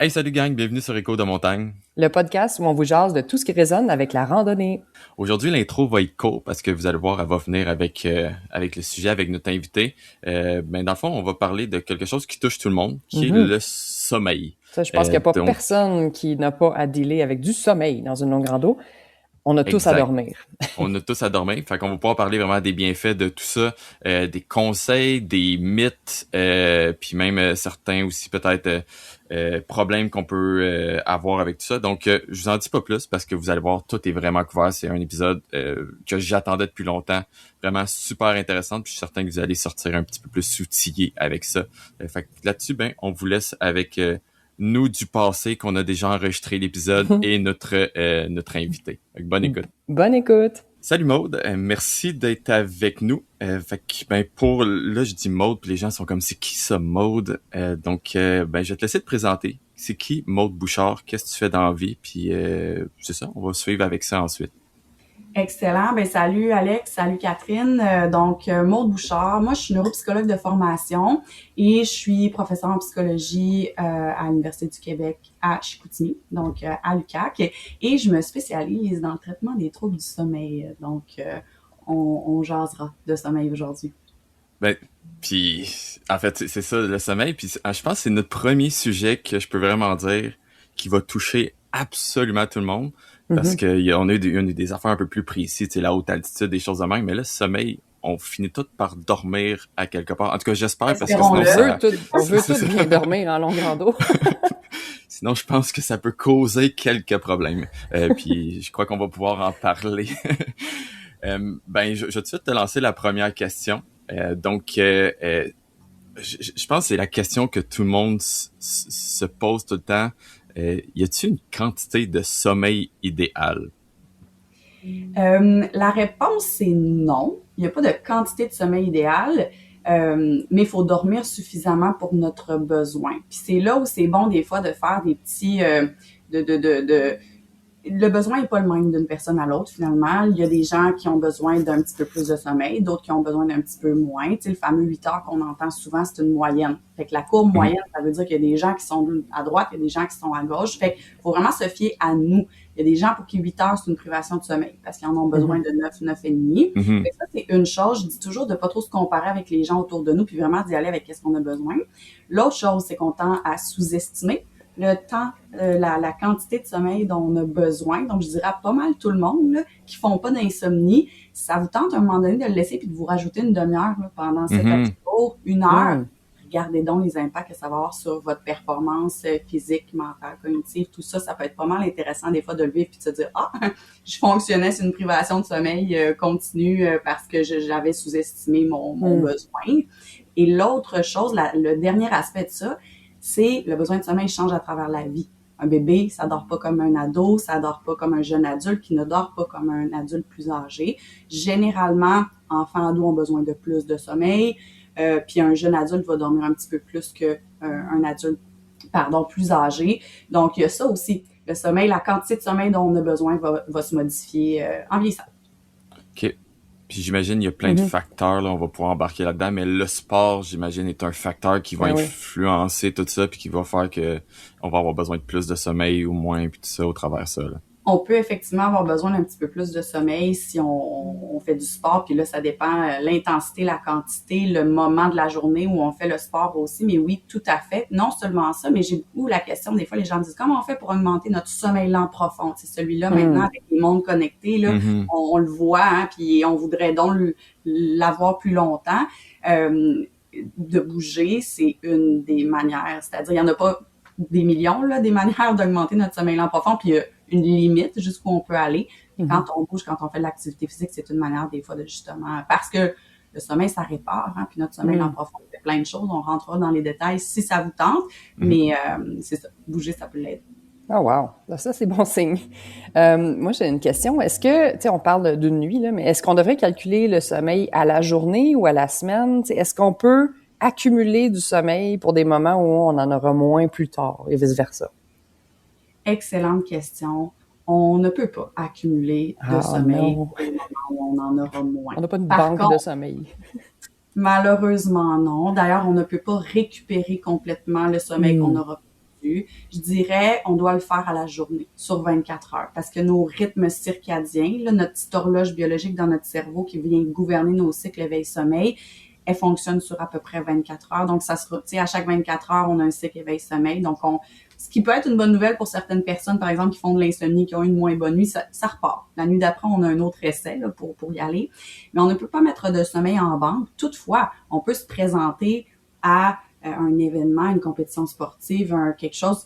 Hey, salut gang, bienvenue sur Écho de montagne. Le podcast où on vous jase de tout ce qui résonne avec la randonnée. Aujourd'hui, l'intro va être court parce que vous allez voir, elle va venir avec le sujet, avec notre invité. Dans le fond, on va parler de quelque chose qui touche tout le monde, qui est le sommeil. Ça, je pense qu'il n'y a pas Donc, personne qui n'a pas à dealer avec du sommeil dans une longue rando. On a tous à exact. dormir. On a tous à dormir. Fait qu'on va pouvoir parler vraiment des bienfaits de tout ça, des conseils, des mythes, puis même certains aussi peut-être problèmes qu'on peut avoir avec tout ça. Donc, je vous en dis pas plus parce que vous allez voir, tout est vraiment couvert. C'est un épisode que j'attendais depuis longtemps. Vraiment super intéressant. Puis je suis certain que vous allez sortir un petit peu plus outillé avec ça. Fait que là-dessus, on vous laisse avec nous du passé qu'on a déjà enregistré l'épisode et notre invité. Donc, bonne écoute. Bonne écoute! Salut Maude, merci d'être avec nous. Là je dis Maude puis les gens sont comme c'est qui ça Maude. Je vais te laisser te présenter. C'est qui Maude Bouchard? Qu'est-ce que tu fais dans la vie? Puis c'est ça, on va suivre avec ça ensuite. Excellent. Salut Alex, salut Catherine. Maude Bouchard. Moi, je suis neuropsychologue de formation et je suis professeure en psychologie à l'Université du Québec à Chicoutimi, à l'UQAC. Et je me spécialise dans le traitement des troubles du sommeil. On jasera de sommeil aujourd'hui. En fait, c'est ça le sommeil. Puis je pense que c'est notre premier sujet que je peux vraiment dire qui va toucher absolument tout le monde. Parce qu'on a eu des affaires un peu plus précises, la haute altitude, des choses de même. Mais là, le sommeil, on finit tout par dormir à quelque part. En tout cas, j'espère, parce que sinon, on veut tous bien dormir en longue rando. Sinon, je pense que ça peut causer quelques problèmes. Puis, je crois qu'on va pouvoir en parler. Je vais tout de suite te lancer la première question. Je pense que c'est la question que tout le monde se pose tout le temps. Y a-t-il une quantité de sommeil idéal? La réponse, c'est non. Il n'y a pas de quantité de sommeil idéal, mais il faut dormir suffisamment pour notre besoin. Puis c'est là où c'est bon des fois de faire des petits... Le besoin n'est pas le même d'une personne à l'autre, finalement. Il y a des gens qui ont besoin d'un petit peu plus de sommeil, d'autres qui ont besoin d'un petit peu moins. Tu sais, le fameux 8 heures qu'on entend souvent, c'est une moyenne. Fait que la courbe moyenne, ça veut dire qu'il y a des gens qui sont à droite, il y a des gens qui sont à gauche. Fait qu'il faut vraiment se fier à nous. Il y a des gens pour qui 8 heures, c'est une privation de sommeil parce qu'ils en ont besoin de 9, 9 et demi. Fait que ça, c'est une chose. Je dis toujours de pas trop se comparer avec les gens autour de nous puis vraiment d'y aller avec qu'est-ce qu'on a besoin. L'autre chose, c'est qu'on tend à sous-estimer le temps, la quantité de sommeil dont on a besoin. Donc, je dirais à pas mal tout le monde là, qui font pas d'insomnie. Si ça vous tente à un moment donné de le laisser puis de vous rajouter une demi-heure là, pendant 7 à 10 jours, 1 heure, regardez donc les impacts que ça va avoir sur votre performance physique, mentale, cognitive, tout ça. Ça peut être pas mal intéressant des fois de le vivre puis de se dire « Ah, je fonctionnais sur une privation de sommeil continue parce que j'avais sous-estimé mon besoin. » Et l'autre chose, le dernier aspect de ça, c'est le besoin de sommeil change à travers la vie. Un bébé, ça dort pas comme un ado, ça dort pas comme un jeune adulte qui ne dort pas comme un adulte plus âgé. Généralement, enfants ados ont besoin de plus de sommeil, puis un jeune adulte va dormir un petit peu plus qu'un adulte, plus âgé. Donc, il y a ça aussi. Le sommeil, la quantité de sommeil dont on a besoin va se modifier en vieillissant. OK. Puis j'imagine il y a plein de facteurs, là, on va pouvoir embarquer là-dedans, mais le sport, j'imagine, est un facteur qui va influencer tout ça, puis qui va faire que on va avoir besoin de plus de sommeil ou moins, puis tout ça au travers ça, là. On peut effectivement avoir besoin d'un petit peu plus de sommeil si on fait du sport, puis là, ça dépend l'intensité, la quantité, le moment de la journée où on fait le sport aussi, mais oui, tout à fait. Non seulement ça, mais j'ai beaucoup la question, des fois, les gens me disent, comment on fait pour augmenter notre sommeil lent profond? C'est celui-là, maintenant, avec les mondes connectés, là, on le voit, hein, puis on voudrait donc l'avoir plus longtemps. De bouger, c'est une des manières, c'est-à-dire, il n'y en a pas des millions, là, des manières d'augmenter notre sommeil lent profond, puis une limite jusqu'où on peut aller. Quand on bouge, quand on fait de l'activité physique, c'est une manière des fois de justement... Parce que le sommeil, ça répare, hein, puis notre sommeil lent profond fait plein de choses. On rentrera dans les détails si ça vous tente, mais c'est ça, bouger, ça peut l'aider. Oh wow, ça c'est bon signe. Moi j'ai une question. Est-ce que, tu sais, on parle d'une nuit là, mais est-ce qu'on devrait calculer le sommeil à la journée ou à la semaine? T'sais, est-ce qu'on peut accumuler du sommeil pour des moments où on en aura moins plus tard et vice versa? Excellente question. On ne peut pas accumuler de sommeil pour des moments où on en aura moins. On n'a pas une banque de sommeil. Malheureusement, non. D'ailleurs, on ne peut pas récupérer complètement le sommeil qu'on aura là-dessus. Je dirais, on doit le faire à la journée, sur 24 heures, parce que nos rythmes circadiens, là, notre petite horloge biologique dans notre cerveau qui vient gouverner nos cycles éveil-sommeil, elle fonctionne sur à peu près 24 heures. Donc, ça sera, tu sais, à chaque 24 heures, on a un cycle éveil-sommeil. Donc, ce qui peut être une bonne nouvelle pour certaines personnes, par exemple, qui font de l'insomnie, qui ont une moins bonne nuit, ça repart. La nuit d'après, on a un autre essai là, pour y aller. Mais on ne peut pas mettre de sommeil en banque. Toutefois, on peut se présenter à un événement, une compétition sportive, quelque chose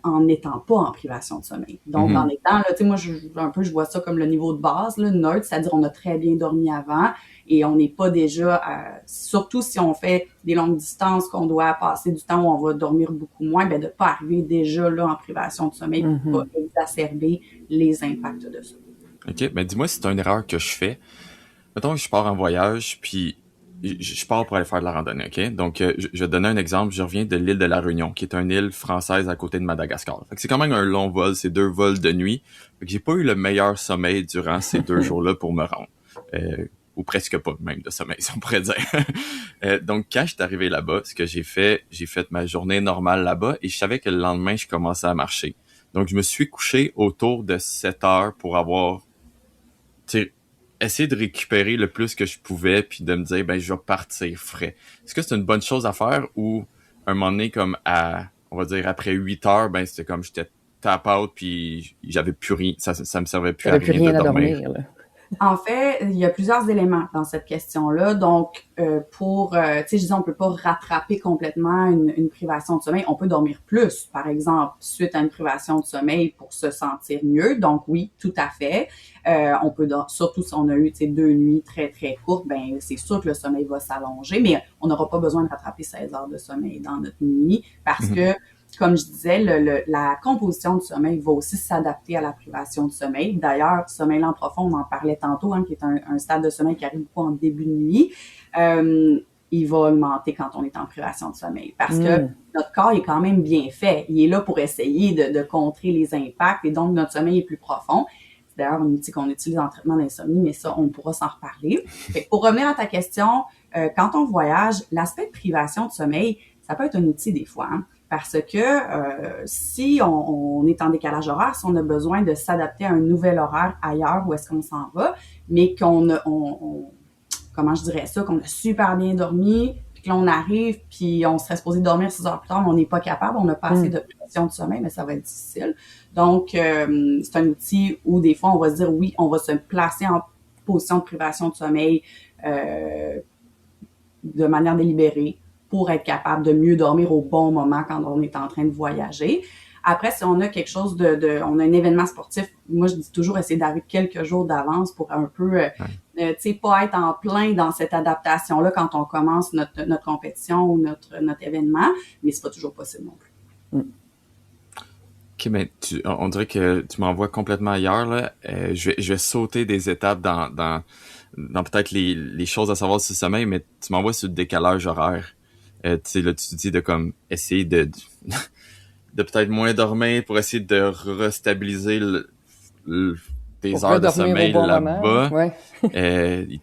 en n'étant pas en privation de sommeil. Donc, en étant, là, tu sais, moi, je vois ça comme le niveau de base, là, neutre, c'est-à-dire on a très bien dormi avant et on n'est pas déjà, surtout si on fait des longues distances, qu'on doit passer du temps où on va dormir beaucoup moins, ben de pas arriver déjà là en privation de sommeil pour pas exacerber les impacts de ça. OK, ben dis-moi si c'est une erreur que je fais. Mettons que je pars en voyage, puis je pars pour aller faire de la randonnée, OK? Donc, je vais te donner un exemple. Je reviens de l'île de la Réunion, qui est une île française à côté de Madagascar. Fait que c'est quand même un long vol, c'est 2 vols de nuit. Fait que j'ai pas eu le meilleur sommeil durant ces 2 jours-là pour me rendre. Ou presque pas même de sommeil, si on pourrait dire. Donc, quand je suis arrivé là-bas, ce que j'ai fait ma journée normale là-bas et je savais que le lendemain, je commençais à marcher. Donc, je me suis couché autour de 7 heures pour avoir, tu sais, essayer de récupérer le plus que je pouvais puis de me dire ben je vais partir frais. Est-ce que c'est une bonne chose à faire ou un moment donné comme on va dire après 8 heures ben c'était comme j'étais tap out puis j'avais plus rien, ça me servait plus à rien de dormir. Là. En fait, il y a plusieurs éléments dans cette question-là. Donc, tu sais, je disais, on peut pas rattraper complètement une privation de sommeil. On peut dormir plus, par exemple, suite à une privation de sommeil pour se sentir mieux. Donc, oui, tout à fait. On peut surtout si on a eu, tu sais, 2 nuits très, très courtes, ben c'est sûr que le sommeil va s'allonger, mais on n'aura pas besoin de rattraper 16 heures de sommeil dans notre nuit parce que comme je disais, la composition du sommeil va aussi s'adapter à la privation de sommeil. D'ailleurs, sommeil lent profond, on en parlait tantôt, qui est un stade de sommeil qui arrive beaucoup en début de nuit. Il va augmenter quand on est en privation de sommeil parce que notre corps est quand même bien fait. Il est là pour essayer de contrer les impacts et donc notre sommeil est plus profond. C'est d'ailleurs un outil qu'on utilise en traitement d'insomnie, mais ça, on pourra s'en reparler. Fait que pour revenir à ta question, quand on voyage, l'aspect de privation de sommeil, ça peut être un outil des fois, parce que si on est en décalage horaire, si on a besoin de s'adapter à un nouvel horaire ailleurs où est-ce qu'on s'en va, mais comment je dirais ça, qu'on a super bien dormi, puis que là on arrive, puis on serait supposé dormir 6 heures plus tard, mais on n'est pas capable, on a pas assez de pression de sommeil, mais ça va être difficile. Donc, c'est un outil où des fois on va se dire oui, on va se placer en position de privation de sommeil de manière délibérée, pour être capable de mieux dormir au bon moment quand on est en train de voyager. Après, si on a quelque chose on a un événement sportif, moi je dis toujours essayer d'arriver quelques jours d'avance pour un peu, tu sais, pas être en plein dans cette adaptation-là quand on commence notre compétition ou notre événement, mais c'est pas toujours possible non plus. OK, ben on dirait que tu m'envoies complètement ailleurs là. Je vais sauter des étapes dans peut-être les choses à savoir sur le sommeil, mais tu m'envoies sur le décalage horaire. Tu sais, là, tu dis de comme essayer de peut-être moins dormir pour essayer de restabiliser tes heures de sommeil là-bas. Ouais.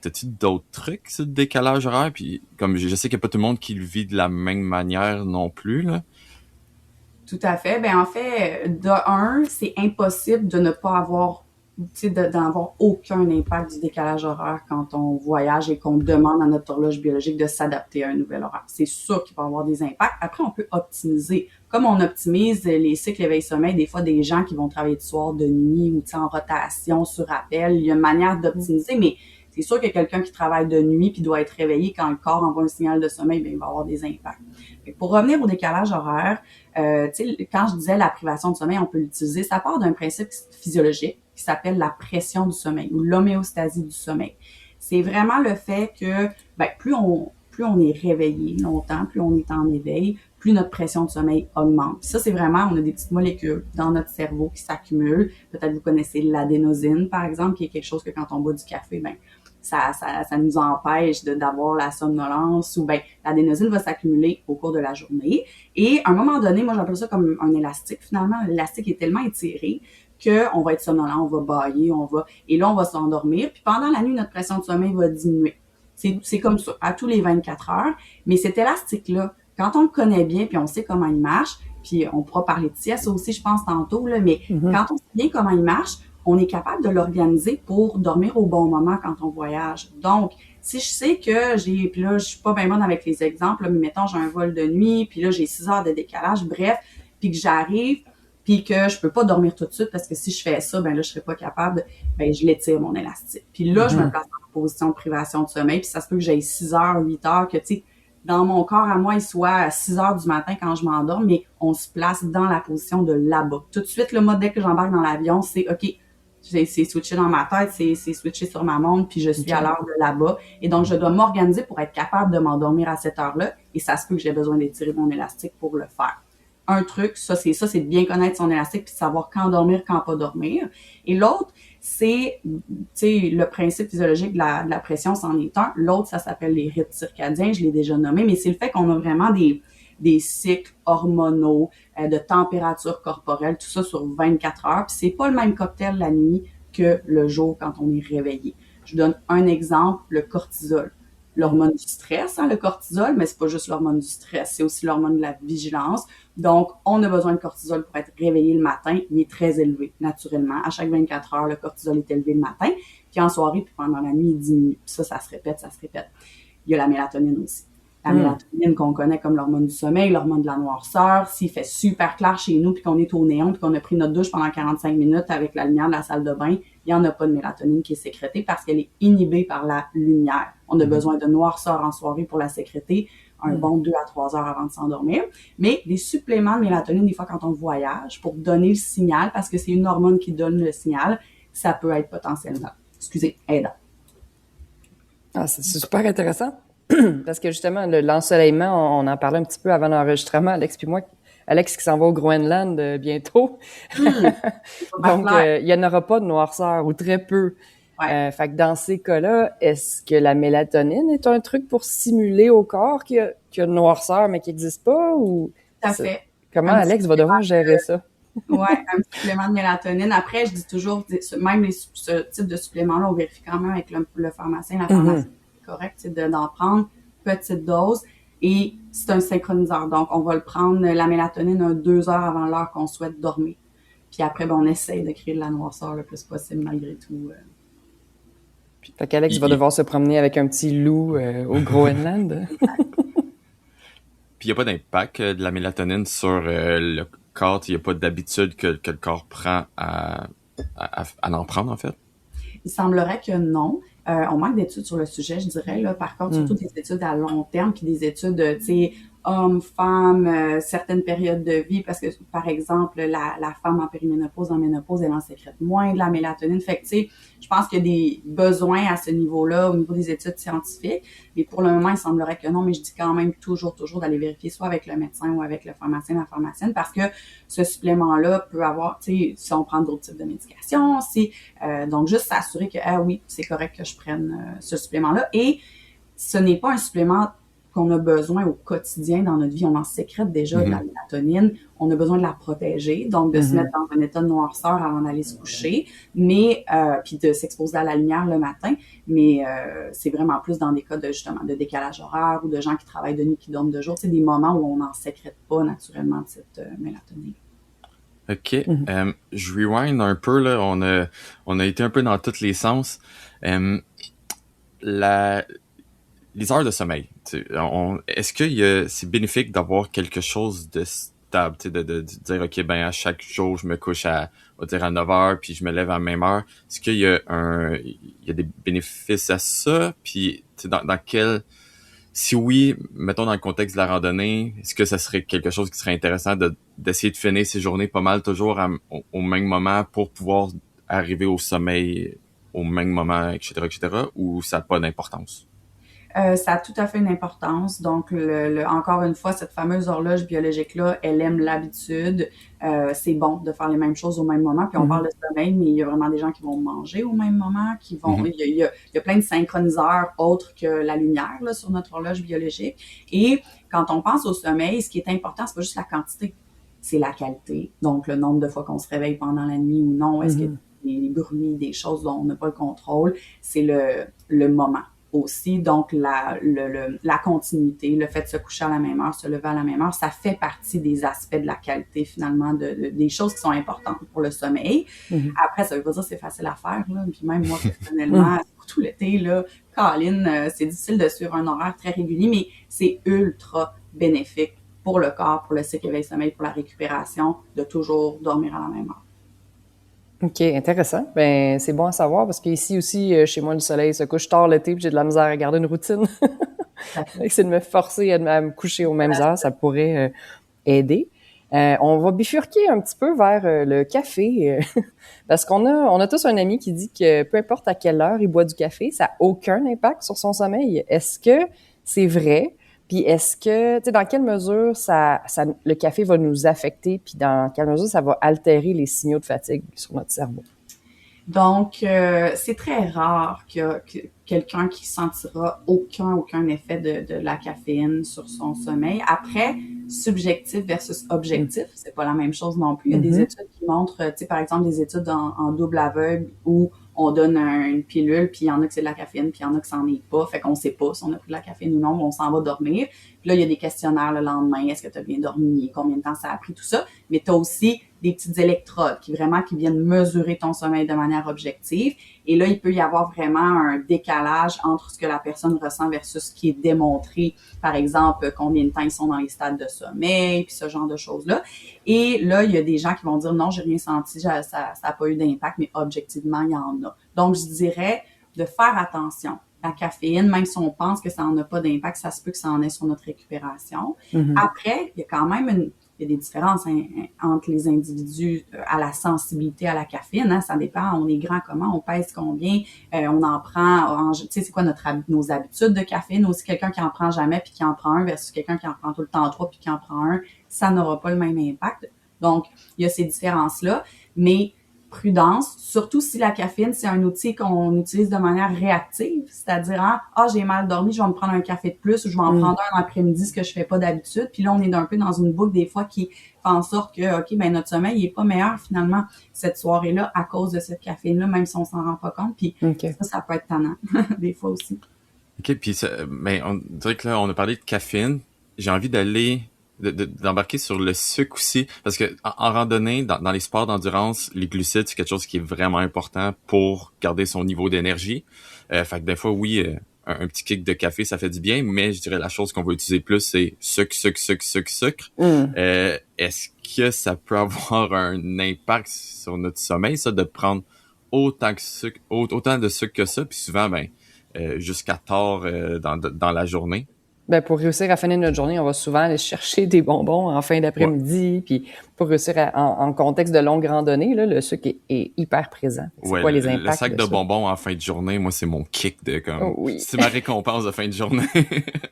T'as-tu d'autres trucs sur le décalage horaire? Puis comme je sais qu'il n'y a pas tout le monde qui le vit de la même manière non plus, là. Tout à fait. Ben en fait, c'est impossible de ne pas avoir, tu sais, d'avoir aucun impact du décalage horaire quand on voyage et qu'on demande à notre horloge biologique de s'adapter à un nouvel horaire. C'est sûr qu'il va y avoir des impacts. Après, on peut optimiser. Comme on optimise les cycles éveil-sommeil, des fois, des gens qui vont travailler de soir, de nuit ou, tu sais, en rotation, sur appel, il y a une manière d'optimiser, mais c'est sûr que quelqu'un qui travaille de nuit puis doit être réveillé quand le corps envoie un signal de sommeil, ben il va avoir des impacts. Pour revenir au décalage horaire, tu sais, quand je disais la privation de sommeil, on peut l'utiliser, ça part d'un principe physiologique qui s'appelle la pression du sommeil ou l'homéostasie du sommeil. C'est vraiment le fait que ben, plus on est réveillé longtemps, plus on est en éveil, plus notre pression de sommeil augmente. Puis ça, c'est vraiment, on a des petites molécules dans notre cerveau qui s'accumulent. Peut-être vous connaissez l'adénosine, par exemple, qui est quelque chose que quand on boit du café, ben ça nous empêche d'avoir la somnolence ou ben l'adénosine va s'accumuler au cours de la journée. Et à un moment donné, moi j'appelle ça comme un élastique. Finalement, l'élastique est tellement étiré qu'on va être somnolent, on va bâiller, et là on va s'endormir. Puis pendant la nuit, notre pression de sommeil va diminuer. C'est comme ça, à tous les 24 heures. Mais cet élastique-là, quand on le connaît bien puis on sait comment il marche, puis on pourra parler de sieste aussi, je pense, tantôt, là, mais quand on sait bien comment il marche, on est capable de l'organiser pour dormir au bon moment quand on voyage. Donc, si je sais que puis là, je suis pas bien bonne avec les exemples, là, mais mettons, j'ai un vol de nuit, puis là, j'ai 6 heures de décalage, bref, puis que j'arrive, puis que je peux pas dormir tout de suite parce que si je fais ça, ben là, je serais pas capable, ben je l'étire mon élastique. Puis là, je me place en position de privation de sommeil, puis ça se peut que j'aille 6 heures, 8 heures, que tu sais, dans mon corps à moi, il soit à 6 heures du matin quand je m'endors, mais on se place dans la position de là-bas. Tout de suite, le mode dès que j'embarque dans l'avion, c'est OK, c'est switché dans ma tête, c'est switché sur ma montre, puis je suis à l'heure de là-bas. Et donc, je dois m'organiser pour être capable de m'endormir à cette heure-là. Et ça se peut que j'ai besoin d'étirer mon élastique pour le faire. Un truc, c'est de bien connaître son élastique puis de savoir quand dormir, quand pas dormir. Et l'autre, c'est, tu sais, le principe physiologique de la pression, c'en est un. L'autre, ça s'appelle les rythmes circadiens, je l'ai déjà nommé, mais c'est le fait qu'on a vraiment des cycles hormonaux, de température corporelle, tout ça sur 24 heures. Puis c'est pas le même cocktail la nuit que le jour quand on est réveillé. Je donne un exemple, le cortisol. L'hormone du stress, le cortisol, mais c'est pas juste l'hormone du stress, c'est aussi l'hormone de la vigilance. Donc, on a besoin de cortisol pour être réveillé le matin. Il est très élevé, naturellement. À chaque 24 heures, le cortisol est élevé le matin. Puis en soirée, puis pendant la nuit, il diminue. Puis ça se répète, ça se répète. Il y a la mélatonine aussi. La mélatonine qu'on connaît comme l'hormone du sommeil, l'hormone de la noirceur. S'il fait super clair chez nous, puis qu'on est au néon, puis qu'on a pris notre douche pendant 45 minutes avec la lumière de la salle de bain, il n'y en a pas de mélatonine qui est sécrétée parce qu'elle est inhibée par la lumière. On a besoin de noirceur en soirée pour la sécréter, un bon 2 à 3 heures avant de s'endormir. Mais des suppléments de mélatonine, des fois quand on voyage, pour donner le signal, parce que c'est une hormone qui donne le signal, ça peut être potentiellement, aidant. Ah, c'est super intéressant. Parce que justement, l'ensoleillement, on en parlait un petit peu avant l'enregistrement, Alex puis moi. Alex qui s'en va au Groenland bientôt. Donc, il n'y en aura pas de noirceur ou très peu. Ouais. Fait que dans ces cas-là, est-ce que la mélatonine est un truc pour simuler au corps qu'il y a de noirceur mais qui n'existe pas? Ou tout à fait. Comment Alex va devoir gérer ça? Ouais, un petit supplément de mélatonine. Après, je dis toujours, même ce type de supplément-là, on vérifie quand même avec le pharmacien. La pharmacie, c'est correct, c'est d'en prendre petite dose. Et c'est un synchroniseur. Donc, on va le prendre, la mélatonine, 2 heures avant l'heure qu'on souhaite dormir. Puis après, on essaye de créer de la noirceur le plus possible malgré tout. Fait qu'Alex va devoir se promener avec un petit loup au Groenland. Puis il n'y a pas d'impact de la mélatonine sur le corps. Il n'y a pas d'habitude que le corps prend à en prendre, en fait? Il semblerait que non. On manque d'études sur le sujet, je dirais. Là. Par contre, surtout des études à long terme, puis des études, tu sais, hommes, femmes, certaines périodes de vie, parce que, par exemple, la femme en périménopause, en ménopause, elle en sécrète moins de la mélatonine. Fait que, tu sais, je pense qu'il y a des besoins à ce niveau-là, au niveau des études scientifiques. Mais pour le moment, il semblerait que non, mais je dis quand même toujours d'aller vérifier soit avec le médecin ou avec le pharmacien, la pharmacienne, parce que ce supplément-là peut avoir, tu sais, si on prend d'autres types de médications, donc juste s'assurer que, oui, c'est correct que je prenne ce supplément-là. Et ce n'est pas un supplément qu'on a besoin au quotidien dans notre vie. On en sécrète déjà de la mélatonine. On a besoin de la protéger, donc de se mettre dans un état de noirceur avant d'aller se coucher, mais puis de s'exposer à la lumière le matin. Mais c'est vraiment plus dans des cas justement de décalage horaire ou de gens qui travaillent de nuit, qui dorment de jour. C'est des moments où on n'en sécrète pas naturellement de cette mélatonine. OK. Je rewind un peu, là. On a été un peu dans tous les sens. Les heures de sommeil, est-ce que c'est bénéfique d'avoir quelque chose de stable, de dire, OK, ben à chaque jour, je me couche on va dire à 9 heures, puis je me lève à la même heure. Est-ce qu'il y a des bénéfices à ça? Puis dans quel... Si oui, mettons dans le contexte de la randonnée, est-ce que ça serait quelque chose qui serait intéressant d'essayer de finir ses journées pas mal toujours au même moment pour pouvoir arriver au sommeil au même moment, etc., ou ça n'a pas d'importance? Ça a tout à fait une importance. Donc, encore une fois, cette fameuse horloge biologique-là, elle aime l'habitude. C'est bon de faire les mêmes choses au même moment. Puis on parle de sommeil, mais il y a vraiment des gens qui vont manger au même moment, il y a plein de synchroniseurs autres que la lumière là, sur notre horloge biologique. Et quand on pense au sommeil, ce qui est important, c'est pas juste la quantité, c'est la qualité. Donc, le nombre de fois qu'on se réveille pendant la nuit ou non, est-ce qu'il y a des bruits, des choses dont on n'a pas le contrôle, c'est le moment. aussi. Donc, la continuité, le fait de se coucher à la même heure, se lever à la même heure, ça fait partie des aspects de la qualité, finalement, des choses qui sont importantes pour le sommeil. Mhm. Après, ça veut pas dire que c'est facile à faire, là. Puis même moi, personnellement, surtout l'été, là, Colin, c'est difficile de suivre un horaire très régulier, mais c'est ultra bénéfique pour le corps, pour le cycle éveil-sommeil, pour la récupération, de toujours dormir à la même heure. OK, intéressant. Ben, c'est bon à savoir parce qu'ici aussi, chez moi, le soleil se couche tard l'été puis j'ai de la misère à garder une routine. C'est de me forcer à me coucher aux mêmes heures, ça pourrait aider. On va bifurquer un petit peu vers le café parce on a tous un ami qui dit que peu importe à quelle heure il boit du café, ça n'a aucun impact sur son sommeil. Est-ce que c'est vrai? Puis est-ce que, tu sais, dans quelle mesure le café va nous affecter, puis dans quelle mesure ça va altérer les signaux de fatigue sur notre cerveau? Donc, c'est très rare que quelqu'un qui sentira aucun effet de la caféine sur son sommeil. Après, subjectif versus objectif, c'est pas la même chose non plus. Il y a des études qui montrent, tu sais, par exemple, des études en double aveugle où on donne une pilule, puis il y en a que c'est de la caféine, puis il y en a que c'en est pas. Fait qu'on sait pas si on a pris de la caféine ou non, mais on s'en va dormir. Puis là, il y a des questionnaires le lendemain. Est-ce que tu as bien dormi? Combien de temps ça a pris? Tout ça. Mais tu as aussi des petites électrodes qui viennent mesurer ton sommeil de manière objective. Et là, il peut y avoir vraiment un décalage entre ce que la personne ressent versus ce qui est démontré. Par exemple, combien de temps ils sont dans les stades de sommeil, puis ce genre de choses-là. Et là, il y a des gens qui vont dire non, j'ai rien senti, ça n'a pas eu d'impact, mais objectivement, il y en a. Donc, je dirais de faire attention. La caféine, même si on pense que ça n'en a pas d'impact, ça se peut que ça en ait sur notre récupération. Après, il y a quand même il y a des différences entre les individus à la sensibilité à la caféine. Hein, ça dépend, on est grand comment, on pèse combien, on en prend, tu sais, c'est quoi nos habitudes de caféine. Aussi, quelqu'un qui en prend jamais puis qui en prend un versus quelqu'un qui en prend tout le temps 3 puis qui en prend un, ça n'aura pas le même impact. Donc, il y a ces différences-là, mais prudence, surtout si la caféine, c'est un outil qu'on utilise de manière réactive, c'est-à-dire, j'ai mal dormi, je vais me prendre un café de plus ou je vais en prendre un après-midi, ce que je fais pas d'habitude. Puis là, on est un peu dans une boucle des fois qui fait en sorte que, OK, ben notre sommeil, il est pas meilleur finalement cette soirée-là à cause de cette caféine-là, même si on s'en rend pas compte. Puis ça peut être tannant, des fois aussi. OK, puis on dirait que là, on a parlé de caféine. J'ai envie d'embarquer sur le sucre aussi, parce que en randonnée, dans les sports d'endurance, les glucides, c'est quelque chose qui est vraiment important pour garder son niveau d'énergie. Fait que des fois, oui, un petit kick de café, ça fait du bien, mais je dirais la chose qu'on va utiliser plus, c'est sucre. Est-ce que ça peut avoir un impact sur notre sommeil, ça, de prendre autant de sucre que ça, puis souvent, jusqu'à tard dans la journée? Ben, pour réussir à finir notre journée, on va souvent aller chercher des bonbons en fin d'après-midi, puis pour réussir en contexte de longue randonnée, là, le sucre est hyper présent. C'est quoi les impacts le sac de bonbons en fin de journée, moi, c'est mon kick de comme, c'est ma récompense de fin de journée.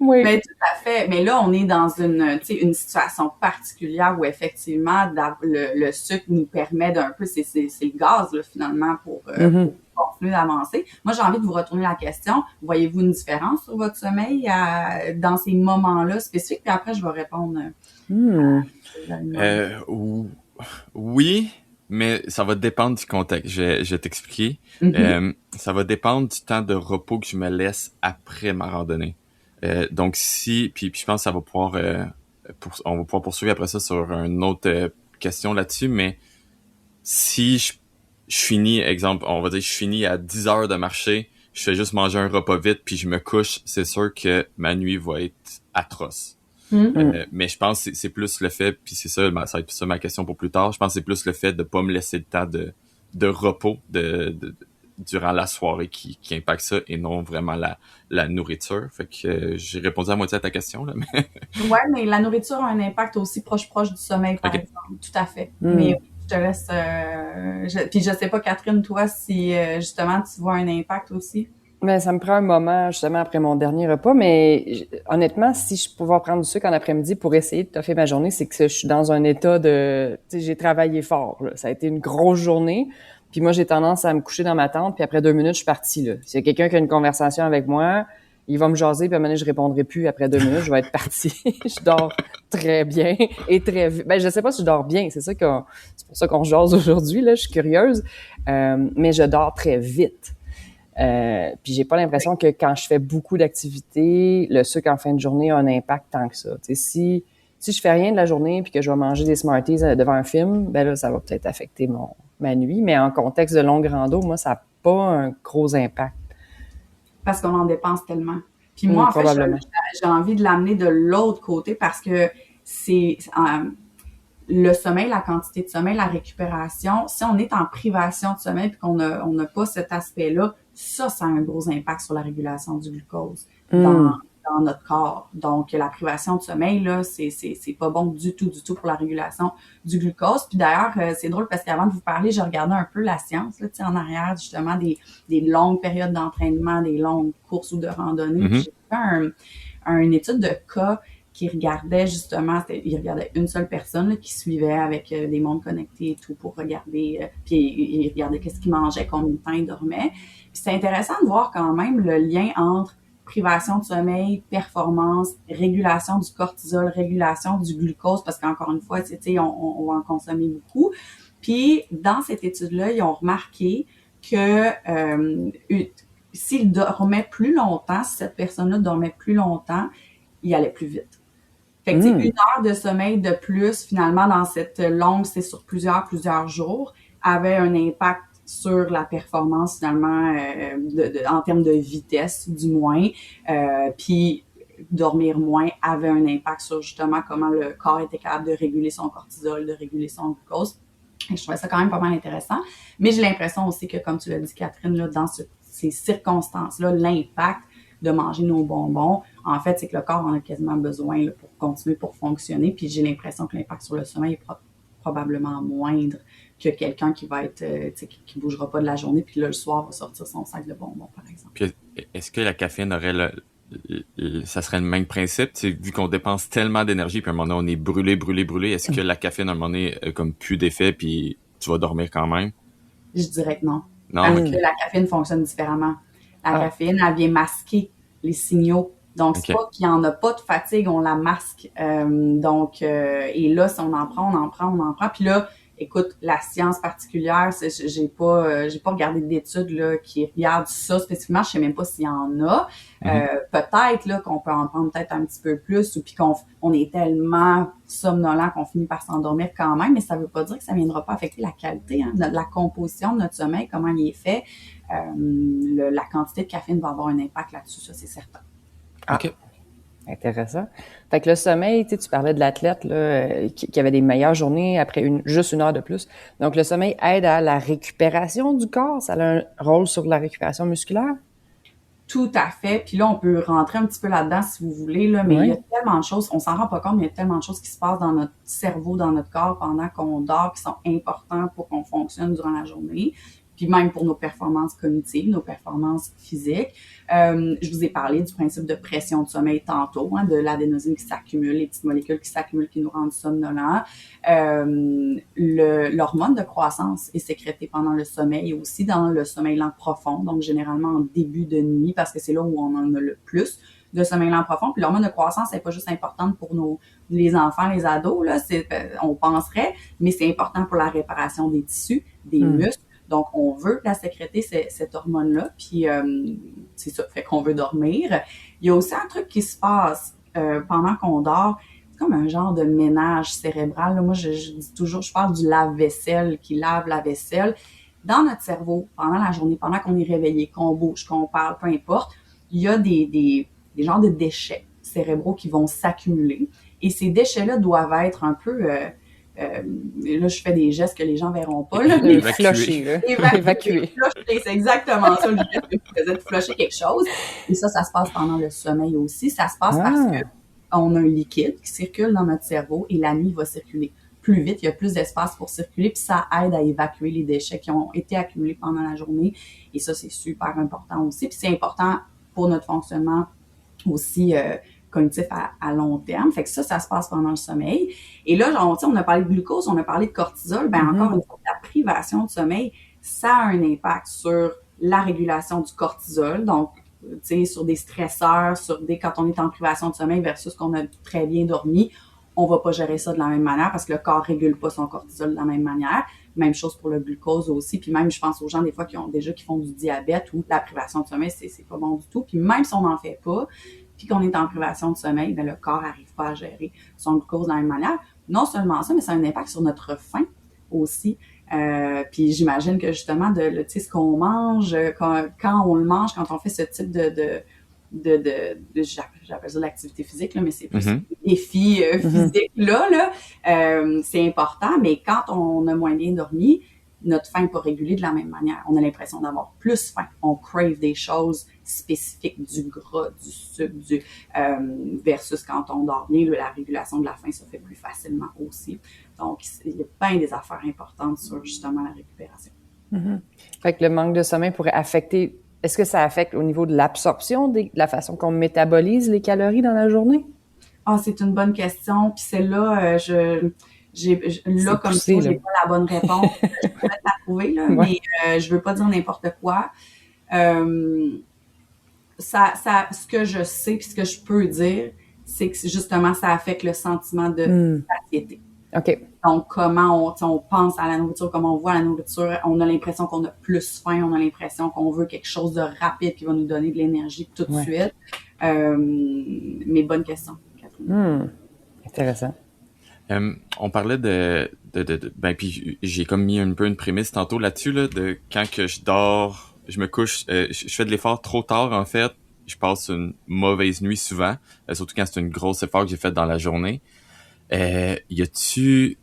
Oui. Mais tout à fait. Mais là, on est dans une situation particulière où effectivement, le sucre nous permet d'un peu, c'est le gaz, là, finalement, pour continuer d'avancer. Moi, j'ai envie de vous retourner la question. Voyez-vous une différence sur votre sommeil dans ces moments-là spécifiques? Puis après, je vais répondre. Oui, mais ça va dépendre du contexte. Je vais t'expliquer. Ça va dépendre du temps de repos que je me laisse après ma randonnée. Donc puis je pense que ça va pouvoir on va pouvoir poursuivre après ça sur une autre question là-dessus, mais si je finis, exemple, on va dire je finis à 10 heures de marcher, je fais juste manger un repas vite puis je me couche, c'est sûr que ma nuit va être atroce. Mais je pense que c'est plus le fait, puis c'est ça, ça va être ça ma question pour plus tard, je pense que c'est plus le fait de pas me laisser le temps de repos durant la soirée qui impacte ça et non vraiment la nourriture. Fait que j'ai répondu à moitié à ta question, là. Mais... Ouais, mais la nourriture a un impact aussi proche du sommeil, par exemple. Tout à fait. Mais je te laisse... Puis je sais pas, Catherine, toi, si justement tu vois un impact aussi. Ben, ça me prend un moment, justement, après mon dernier repas, mais honnêtement, si je pouvais prendre du sucre en après-midi pour essayer de toffer ma journée, c'est que je suis dans un état de... Tu sais, j'ai travaillé fort, là. Ça a été une grosse journée, puis moi, j'ai tendance à me coucher dans ma tente, puis après 2 minutes, je suis partie, là. S'il y a quelqu'un qui a une conversation avec moi, il va me jaser, puis à un moment donné, je répondrai plus après 2 minutes, je vais être partie. Je dors très bien et très vite. Ben, je sais pas si je dors bien, c'est pour ça qu'on jase aujourd'hui, là, je suis curieuse, mais je dors très vite. Puis j'ai pas l'impression que quand je fais beaucoup d'activités, le sucre en fin de journée a un impact tant que ça. Tu sais, si je fais rien de la journée puis que je vais manger des Smarties devant un film, ben là, ça va peut-être affecter ma nuit. Mais en contexte de longue rando, moi, ça n'a pas un gros impact. Parce qu'on en dépense tellement. Puis moi, en fait, j'ai envie de l'amener de l'autre côté parce que c'est le sommeil, la quantité de sommeil, la récupération. Si on est en privation de sommeil puis qu'on n'a pas cet aspect-là, ça a un gros impact sur la régulation du glucose dans notre corps. Donc, la privation de sommeil, là, c'est pas bon du tout pour la régulation du glucose. Puis d'ailleurs, c'est drôle parce qu'avant de vous parler, j'ai regardé un peu la science, là, tu sais, en arrière, justement, des longues périodes d'entraînement, des longues courses ou de randonnée. Puis j'ai fait une étude de cas qui regardait justement, il regardait une seule personne là, qui suivait avec des montres connectées et tout pour regarder, puis il regardait qu'est-ce qu'il mangeait, combien de temps il dormait. Puis c'est intéressant de voir quand même le lien entre privation de sommeil, performance, régulation du cortisol, régulation du glucose, parce qu'encore une fois, tu sais, on va en consommer beaucoup. Puis dans cette étude-là, ils ont remarqué que s'il dormait plus longtemps, si cette personne-là dormait plus longtemps, il allait plus vite. Fait que, une heure de sommeil de plus, finalement, dans cette longue, c'est sur plusieurs jours, avait un impact sur la performance, finalement, en termes de vitesse, du moins. Puis, dormir moins avait un impact sur, justement, comment le corps était capable de réguler son cortisol, de réguler son glucose. Et je trouvais ça quand même pas mal intéressant. Mais j'ai l'impression aussi que, comme tu l'as dit, Catherine, là, dans ces circonstances-là, l'impact de manger nos bonbons, en fait, c'est que le corps en a quasiment besoin là, pour continuer, pour fonctionner. Puis j'ai l'impression que l'impact sur le sommeil est probablement moindre que quelqu'un qui va être, qui bougera pas de la journée, puis là, le soir, va sortir son sac de bonbons, par exemple. Puis est-ce que la caféine aurait ça serait le même principe, vu qu'on dépense tellement d'énergie, puis à un moment donné, on est brûlé, est-ce que la caféine, à un moment donné, a comme plus d'effet, puis tu vas dormir quand même? Je dirais que non. Non, parce que la caféine fonctionne différemment. La caféine, elle vient masquer les signaux. Donc, c'est pas qu'il n'y en a pas de fatigue, on la masque. Et là, si on en prend. Puis là, écoute, la science particulière, j'ai pas regardé d'études là qui regardent ça spécifiquement. Je sais même pas s'il y en a. Peut-être là qu'on peut en prendre peut-être un petit peu plus, ou puis qu'on est tellement somnolent qu'on finit par s'endormir quand même. Mais ça veut pas dire que ça viendra pas affecter la qualité, de la composition de notre sommeil, comment il est fait. La quantité de caféine va avoir un impact là-dessus, ça c'est certain. OK. Intéressant. Fait que le sommeil, tu parlais de l'athlète là, qui avait des meilleures journées après juste une heure de plus. Donc, le sommeil aide à la récupération du corps. Ça a un rôle sur la récupération musculaire? Tout à fait. Puis là, on peut rentrer un petit peu là-dedans si vous voulez, là, mais il y a tellement de choses, on s'en rend pas compte, mais il y a tellement de choses qui se passent dans notre cerveau, dans notre corps pendant qu'on dort, qui sont importantes pour qu'on fonctionne durant la journée. Puis même pour nos performances cognitives, nos performances physiques. Je vous ai parlé du principe de pression de sommeil tantôt, de l'adénosine qui s'accumule, les petites molécules qui s'accumulent, qui nous rendent somnolents. L'hormone de croissance est sécrétée pendant le sommeil et aussi dans le sommeil lent profond, donc généralement en début de nuit, parce que c'est là où on en a le plus de sommeil lent profond. Puis l'hormone de croissance, c'est pas juste importante pour les enfants, les ados, là, on penserait, mais c'est important pour la réparation des tissus, des muscles. Donc, on veut la sécréter, cette hormone-là, puis c'est ça, fait qu'on veut dormir. Il y a aussi un truc qui se passe pendant qu'on dort, c'est comme un genre de ménage cérébral. Là, moi, je dis toujours, je parle du lave-vaisselle, qui lave la vaisselle. Dans notre cerveau, pendant la journée, pendant qu'on est réveillé, qu'on bouge, qu'on parle, peu importe, il y a des genres de déchets cérébraux qui vont s'accumuler. Et ces déchets-là doivent être un peu... là, je fais des gestes que les gens verront pas. Là, mais flusher, là. Évacuer. Flusher, c'est exactement ça, le geste que je faisais, de flusher quelque chose. Et ça se passe pendant le sommeil aussi. Ça se passe parce que on a un liquide qui circule dans notre cerveau et la nuit va circuler plus vite. Il y a plus d'espace pour circuler, puis ça aide à évacuer les déchets qui ont été accumulés pendant la journée. Et ça, c'est super important aussi. Puis c'est important pour notre fonctionnement aussi cognitif à long terme. Fait que ça se passe pendant le sommeil. Et là, on a parlé de glucose, on a parlé de cortisol. Encore une fois, la privation de sommeil, ça a un impact sur la régulation du cortisol. Donc, sur des stresseurs, quand on est en privation de sommeil versus qu'on a très bien dormi, on va pas gérer ça de la même manière parce que le corps régule pas son cortisol de la même manière. Même chose pour le glucose aussi. Puis même, je pense aux gens des fois qui font du diabète ou la privation de sommeil, c'est pas bon du tout. Puis même si on n'en fait pas, puis qu'on est en privation de sommeil, ben le corps n'arrive pas à gérer son glucose de la même manière. Non seulement ça, mais ça a un impact sur notre faim aussi. Puis j'imagine que justement, tu sais, ce qu'on mange, quand on le mange, quand on fait ce type j'appelle ça l'activité physique, là, mais c'est plus un défi physique là, c'est important, mais quand on a moins bien dormi, notre faim n'est pas régulée de la même manière. On a l'impression d'avoir plus faim. On crave des choses spécifiques, du gras, du sucre, versus quand on dort bien, la régulation de la faim se fait plus facilement aussi. Donc, il y a plein des affaires importantes sur justement la récupération. Fait que le manque de sommeil pourrait affecter. Est-ce que ça affecte au niveau de l'absorption, de la façon qu'on métabolise les calories dans la journée? Ah, c'est une bonne question. Puis celle-là, comme poussé, ça, j'ai pas la bonne réponse. Je pourrais la trouver, là, mais je veux pas dire n'importe quoi. Ce que je sais puis ce que je peux dire, c'est que justement, ça affecte le sentiment de satiété. OK. Donc, comment on pense à la nourriture, comment on voit la nourriture, on a l'impression qu'on a plus faim, on a l'impression qu'on veut quelque chose de rapide qui va nous donner de l'énergie tout de suite. Mais bonne question, Catherine. Intéressant. On parlait ben puis j'ai comme mis un peu une prémisse tantôt là-dessus là, de quand que je dors, je me couche, je fais de l'effort trop tard en fait, je passe une mauvaise nuit souvent, surtout quand c'est une grosse effort que j'ai fait dans la journée. Y a-tu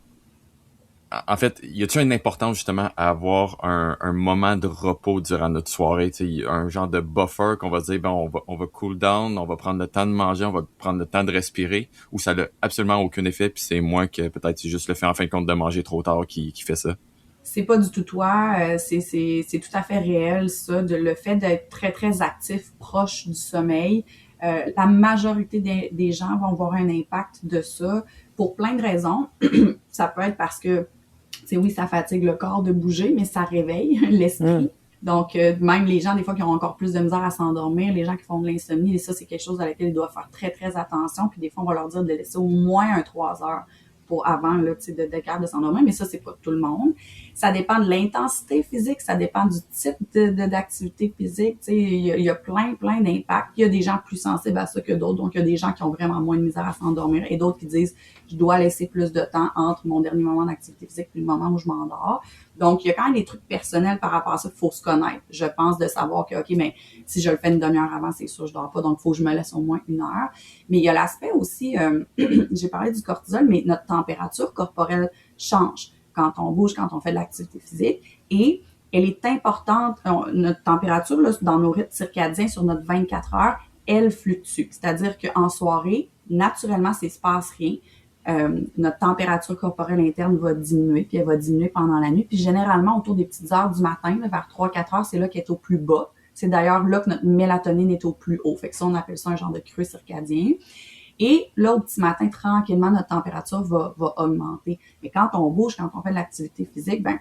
une importance justement à avoir un moment de repos durant notre soirée, tu sais, un genre de buffer qu'on va dire, bon, on va cool down, on va prendre le temps de manger, on va prendre le temps de respirer, ou ça n'a absolument aucun effet, puis c'est moi que peut-être c'est juste le fait en fin de compte de manger trop tard qui fait ça. C'est pas du tout toi, c'est tout à fait réel ça, le fait d'être très très actif, proche du sommeil. La majorité des gens vont avoir un impact de ça pour plein de raisons. Ça peut être parce que oui, ça fatigue le corps de bouger, mais ça réveille l'esprit. Donc, même les gens, des fois, qui ont encore plus de misère à s'endormir, les gens qui font de l'insomnie, et ça, c'est quelque chose à laquelle ils doivent faire très, très attention. Puis des fois, on va leur dire de laisser au moins 3 heures pour avant, là, tu sais, d'être capable de s'endormir. Mais ça, c'est pas tout le monde. Ça dépend de l'intensité physique, ça dépend du type d'activité physique. Tu sais, il y a plein d'impacts. Il y a des gens plus sensibles à ça que d'autres. Donc, il y a des gens qui ont vraiment moins de misère à s'endormir et d'autres qui disent, je dois laisser plus de temps entre mon dernier moment d'activité physique et le moment où je m'endors. Donc, il y a quand même des trucs personnels par rapport à ça qu'il faut se connaître. Je pense de savoir que, OK, mais si je le fais une demi-heure avant, c'est sûr, je dors pas. Donc, il faut que je me laisse au moins 1 heure. Mais il y a l'aspect aussi, j'ai parlé du cortisol, mais notre température corporelle change quand on bouge, quand on fait de l'activité physique. Et elle est importante, notre température, là, dans nos rythmes circadiens, sur notre 24 heures, elle fluctue. C'est-à-dire qu'en soirée, naturellement, s'il se passe rien, notre température corporelle interne va diminuer, puis elle va diminuer pendant la nuit. Puis généralement, autour des petites heures du matin, là, vers 3-4 heures, c'est là qu'elle est au plus bas. C'est d'ailleurs là que notre mélatonine est au plus haut. Fait que ça, on appelle ça un genre de creux circadien. Et là, au petit matin, tranquillement, notre température va augmenter. Mais quand on bouge, quand on fait de l'activité physique, ben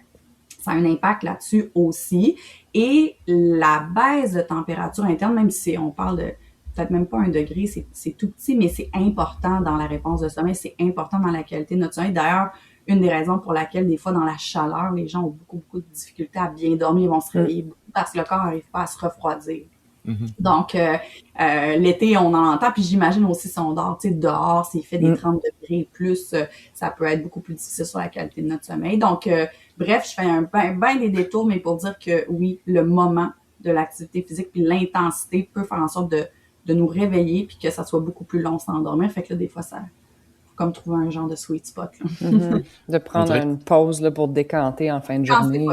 ça a un impact là-dessus aussi. Et la baisse de température interne, même si on parle de peut-être même pas 1 degré, c'est tout petit, mais c'est important dans la réponse de sommeil, c'est important dans la qualité de notre sommeil. D'ailleurs, une des raisons pour laquelle, des fois, dans la chaleur, les gens ont beaucoup de difficultés à bien dormir, ils vont se réveiller beaucoup parce que le corps n'arrive pas à se refroidir. Donc, l'été, on en entend, puis j'imagine aussi si on dort, tu sais, dehors, s'il fait des 30 degrés et plus, ça peut être beaucoup plus difficile sur la qualité de notre sommeil. Donc, bref, je fais ben des détours, mais pour dire que oui, le moment de l'activité physique puis l'intensité peut faire en sorte de nous réveiller puis que ça soit beaucoup plus long sans endormir. Fait que là, des fois, ça faut comme trouver un genre de sweet spot. Là. De prendre une pause là, pour décanter en fin de journée.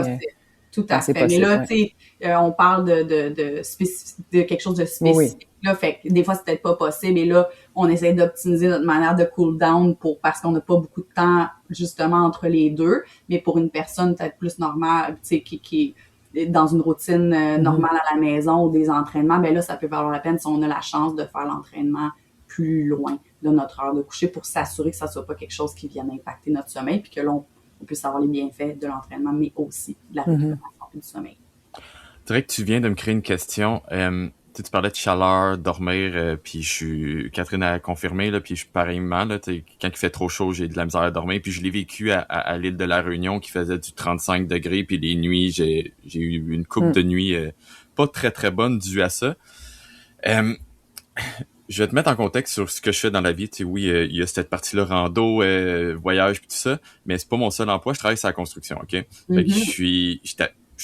Tout à fait. Mais là, tu sais, on parle de quelque chose de spécifique. Là, fait que des fois, c'est peut-être pas possible. Et là, on essaie d'optimiser notre manière de cool down parce qu'on n'a pas beaucoup de temps, justement, entre les deux. Mais pour une personne peut-être plus normale, tu sais, qui est dans une routine normale à la maison ou des entraînements, ben là, ça peut valoir la peine si on a la chance de faire l'entraînement plus loin de notre heure de coucher pour s'assurer que ça soit pas quelque chose qui vienne impacter notre sommeil puis que là, on puisse avoir les bienfaits de l'entraînement, mais aussi de la récupération et du sommeil. C'est vrai que tu viens de me créer une question. tu parlais de chaleur, dormir, puis Catherine a confirmé, là, puis je suis pareillement, là, quand il fait trop chaud, j'ai de la misère à dormir, puis je l'ai vécu à l'île de la Réunion qui faisait du 35 degrés, puis les nuits, j'ai eu une couple de nuits pas très très bonnes due à ça. Euh, je vais te mettre en contexte sur ce que je fais dans la vie. Tu sais, oui, il y a cette partie-là, rando, voyage, puis tout ça, mais c'est pas mon seul emploi. Je travaille sur la construction, OK? Fait que je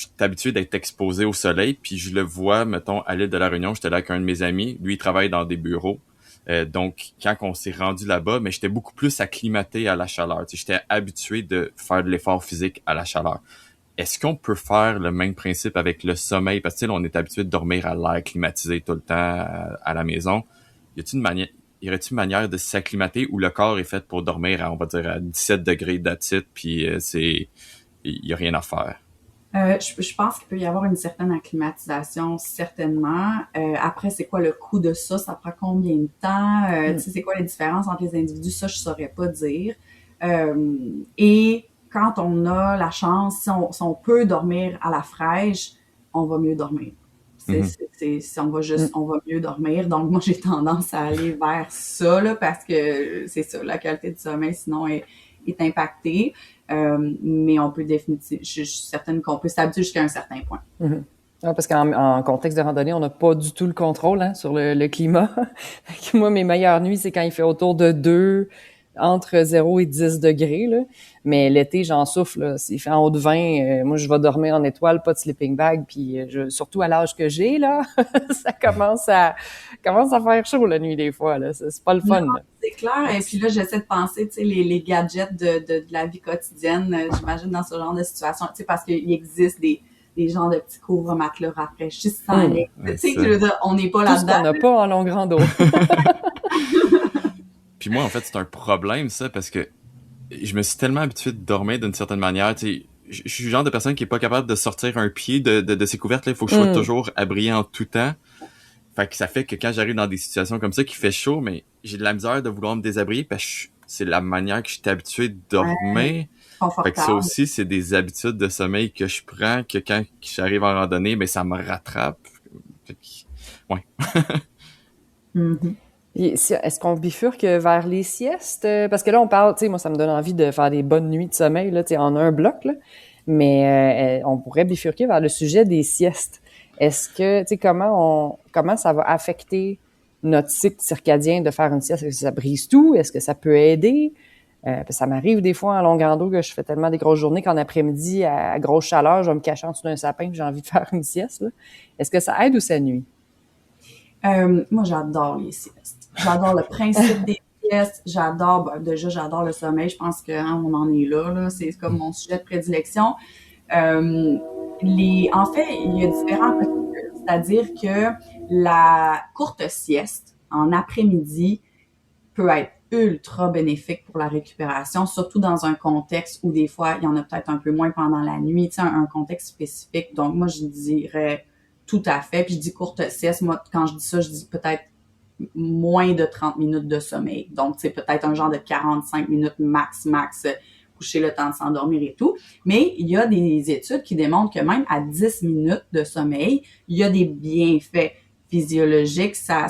suis habitué d'être exposé au soleil, puis je le vois, mettons, à l'île de la Réunion, j'étais là avec un de mes amis. Lui, il travaille dans des bureaux. Donc, quand on s'est rendu là-bas, mais j'étais beaucoup plus acclimaté à la chaleur. Tu sais, j'étais habitué de faire de l'effort physique à la chaleur. Est-ce qu'on peut faire le même principe avec le sommeil? Parce que, tu sais, là, on est habitué de dormir à l'air climatisé tout le temps à la maison. Y aurait-il une manière de s'acclimater où le corps est fait pour dormir à, on va dire, à 17 degrés d'attitude, puis il y a rien à faire? Je pense qu'il peut y avoir une certaine acclimatisation, certainement. Après, c'est quoi le coût de ça? Ça prend combien de temps? Tu sais, c'est quoi la différence entre les individus? Ça, je saurais pas dire. Et quand on a la chance, si on peut dormir à la fraîche, on va mieux dormir. Si on va on va mieux dormir. Donc, moi, j'ai tendance à aller vers ça, là, parce que c'est ça, la qualité du sommeil, sinon, est impactée. Mais on peut définitivement, je suis certaine qu'on peut s'habituer jusqu'à un certain point. Ouais, parce qu'en contexte de randonnée, on n'a pas du tout le contrôle sur le climat. Moi, mes meilleures nuits, c'est quand il fait autour de 2, entre 0 et 10 degrés. Là. Mais l'été, j'en souffle. Là. S'il fait en haut de 20, moi, je vais dormir en étoile, pas de sleeping bag. Puis surtout à l'âge que j'ai, là, ça commence à faire chaud la nuit des fois. Là. C'est pas le fun. Non, là. c'est clair. Et puis là, j'essaie de penser, tu sais, les gadgets de la vie quotidienne, j'imagine, dans ce genre de situation. Tu sais, parce qu'il existe des genres de petits couvre-matelas rafraîchissants. Tu sais, je veux dire, on n'est pas là-dedans. Tout ce qu'on n'a pas en longue rando. Puis moi, en fait, c'est un problème, ça, parce que je me suis tellement habitué de dormir d'une certaine manière. Tu sais, je suis le genre de personne qui est pas capable de sortir un pied de ses couvertes. Là. Il faut que je sois toujours abrié en tout temps. Fait que ça fait que quand j'arrive dans des situations comme ça qui fait chaud, mais j'ai de la misère de vouloir me déshabiller parce que c'est la manière que je suis habitué de dormir. Fait que ça aussi, c'est des habitudes de sommeil que je prends, que quand j'arrive en randonnée, ben ça me rattrape. Fait que, ouais. Est-ce qu'on bifurque vers les siestes? Parce que là, on parle, tu sais, moi, ça me donne envie de faire des bonnes nuits de sommeil, là, tu sais, en un bloc, là. Mais on pourrait bifurquer vers le sujet des siestes. Est-ce que, tu sais, comment ça va affecter notre cycle circadien de faire une sieste? Est-ce que ça brise tout? Est-ce que ça peut aider? Ça m'arrive des fois en longue rando que je fais tellement des grosses journées qu'en après-midi, à grosse chaleur, je vais me cacher en dessous d'un sapin et j'ai envie de faire une sieste, là. Est-ce que ça aide ou ça nuit? Moi, j'adore les siestes. J'adore le principe des siestes. J'adore le sommeil. Je pense qu'on en est là. C'est comme mon sujet de prédilection. En fait, il y a différents cas. C'est-à-dire que la courte sieste en après-midi peut être ultra bénéfique pour la récupération, surtout dans un contexte où des fois, il y en a peut-être un peu moins pendant la nuit, tu sais, un contexte spécifique. Donc, moi, je dirais tout à fait. Puis je dis courte sieste. Moi, quand je dis ça, je dis peut-être moins de 30 minutes de sommeil. Donc, c'est peut-être un genre de 45 minutes max, coucher le temps de s'endormir et tout. Mais il y a des études qui démontrent que même à 10 minutes de sommeil, il y a des bienfaits physiologiques. Ça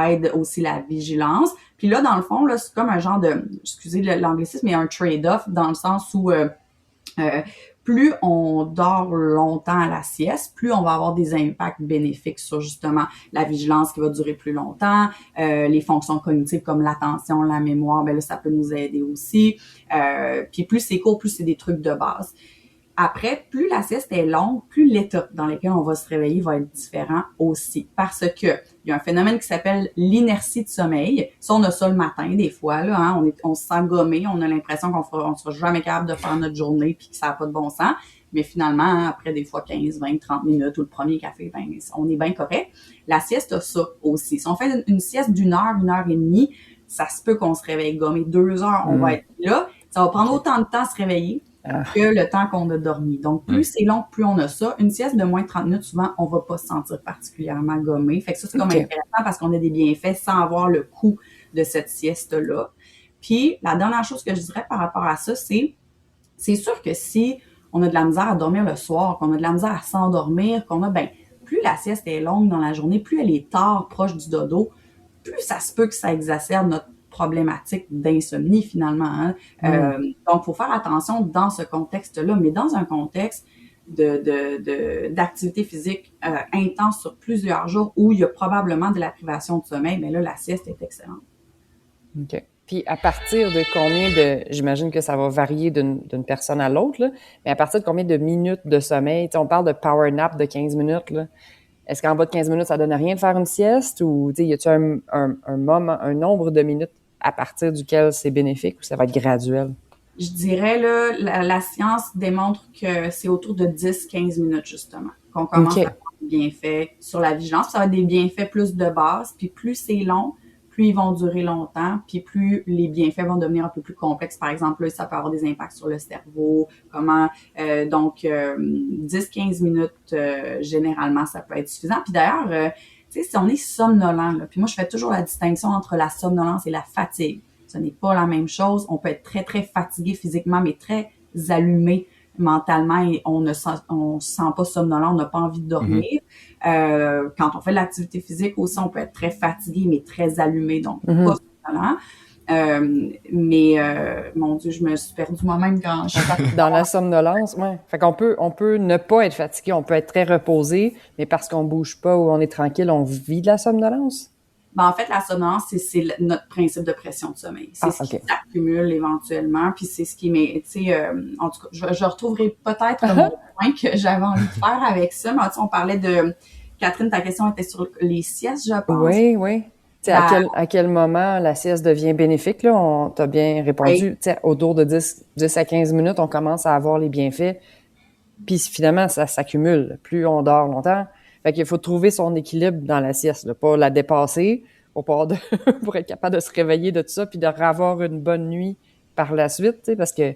aide aussi la vigilance. Puis là, dans le fond, là, c'est comme un genre de, excusez l'anglicisme, mais un trade-off dans le sens où plus on dort longtemps à la sieste, plus on va avoir des impacts bénéfiques sur justement la vigilance qui va durer plus longtemps, les fonctions cognitives comme l'attention, la mémoire, ben là, ça peut nous aider aussi. Puis plus c'est court, plus c'est des trucs de base. Après, plus la sieste est longue, plus l'état dans lequel on va se réveiller va être différent aussi. Parce que il y a un phénomène qui s'appelle l'inertie de sommeil. Ça, on a ça le matin, des fois, là, hein, on se sent gommé, on a l'impression on sera jamais capable de faire notre journée puis que ça n'a pas de bon sens. Mais finalement, hein, après des fois 15, 20, 30 minutes ou le premier café, ben, on est bien correct. La sieste a ça aussi. Si on fait une sieste d'1 heure et demie, ça se peut qu'on se réveille gommé 2 heures, on va être là. Ça va prendre autant de temps à se réveiller que le temps qu'on a dormi. Donc, plus c'est long, plus on a ça. Une sieste de moins de 30 minutes, souvent, on va pas se sentir particulièrement gommé. Fait que ça, c'est comme intéressant parce qu'on a des bienfaits sans avoir le coût de cette sieste-là. Puis, la dernière chose que je dirais par rapport à ça, c'est sûr que si on a de la misère à dormir le soir, qu'on a de la misère à s'endormir, qu'on a, plus la sieste est longue dans la journée, plus elle est tard, proche du dodo, plus ça se peut que ça exacerbe notre problématique d'insomnie finalement. Hein. Donc, il faut faire attention dans ce contexte-là, mais dans un contexte d'activité physique intense sur plusieurs jours où il y a probablement de la privation de sommeil, mais là, la sieste est excellente. OK. Puis à partir de combien j'imagine que ça va varier d'une personne à l'autre, là, mais à partir de combien de minutes de sommeil? On parle de power nap de 15 minutes, là. Est-ce qu'en bas de 15 minutes, ça donne rien de faire une sieste ou y a-t-il un moment, un nombre de minutes à partir duquel c'est bénéfique ou ça va être graduel? Je dirais, là, la science démontre que c'est autour de 10-15 minutes, justement, qu'on commence à avoir des bienfaits sur la vigilance. Ça va être des bienfaits plus de base, puis plus c'est long, plus ils vont durer longtemps, puis plus les bienfaits vont devenir un peu plus complexes. Par exemple, là, ça peut avoir des impacts sur le cerveau, donc 10-15 minutes, généralement, ça peut être suffisant. Puis d'ailleurs, tu sais, si on est somnolent, là, puis moi, je fais toujours la distinction entre la somnolence et la fatigue. Ce n'est pas la même chose. On peut être très, très fatigué physiquement, mais très allumé mentalement et on ne se sent pas somnolent, on n'a pas envie de dormir. Quand on fait de l'activité physique aussi, on peut être très fatigué, mais très allumé, donc pas somnolent. Mon Dieu, je me suis perdue moi-même quand je Dans la somnolence, ouais. Fait qu'on peut ne pas être fatigué, on peut être très reposé, mais parce qu'on bouge pas ou on est tranquille, on vit de la somnolence? En fait, la somnolence, c'est notre principe de pression de sommeil. C'est ce qui s'accumule éventuellement, puis c'est ce qui met, tu sais, en tout cas, je retrouverai peut-être mon point que j'avais envie de faire avec ça, mais on parlait de, Catherine, ta question était sur les siestes, je pense. Oui, oui. Tu sais, à quel moment la sieste devient bénéfique, là? On t'a bien répondu. Tu sais, autour de 10 à 15 minutes, on commence à avoir les bienfaits, puis finalement, ça s'accumule. Plus on dort longtemps, fait qu'il faut trouver son équilibre dans la sieste, là, pas la dépasser pour être capable de se réveiller de tout ça puis de avoir une bonne nuit par la suite, tu sais, parce que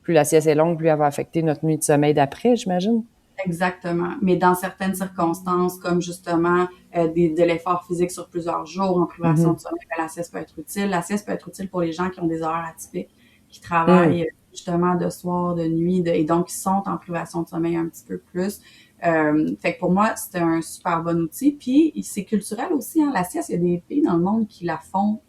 plus la sieste est longue, plus elle va affecter notre nuit de sommeil d'après, j'imagine. Exactement. Mais dans certaines circonstances, comme justement de l'effort physique sur plusieurs jours en privation de sommeil, la sieste peut être utile. La sieste peut être utile pour les gens qui ont des horaires atypiques, qui travaillent justement de soir, de nuit, et donc qui sont en privation de sommeil un petit peu plus. Fait que pour moi, c'était un super bon outil. Puis, c'est culturel aussi, hein. La sieste, il y a des pays dans le monde qui la font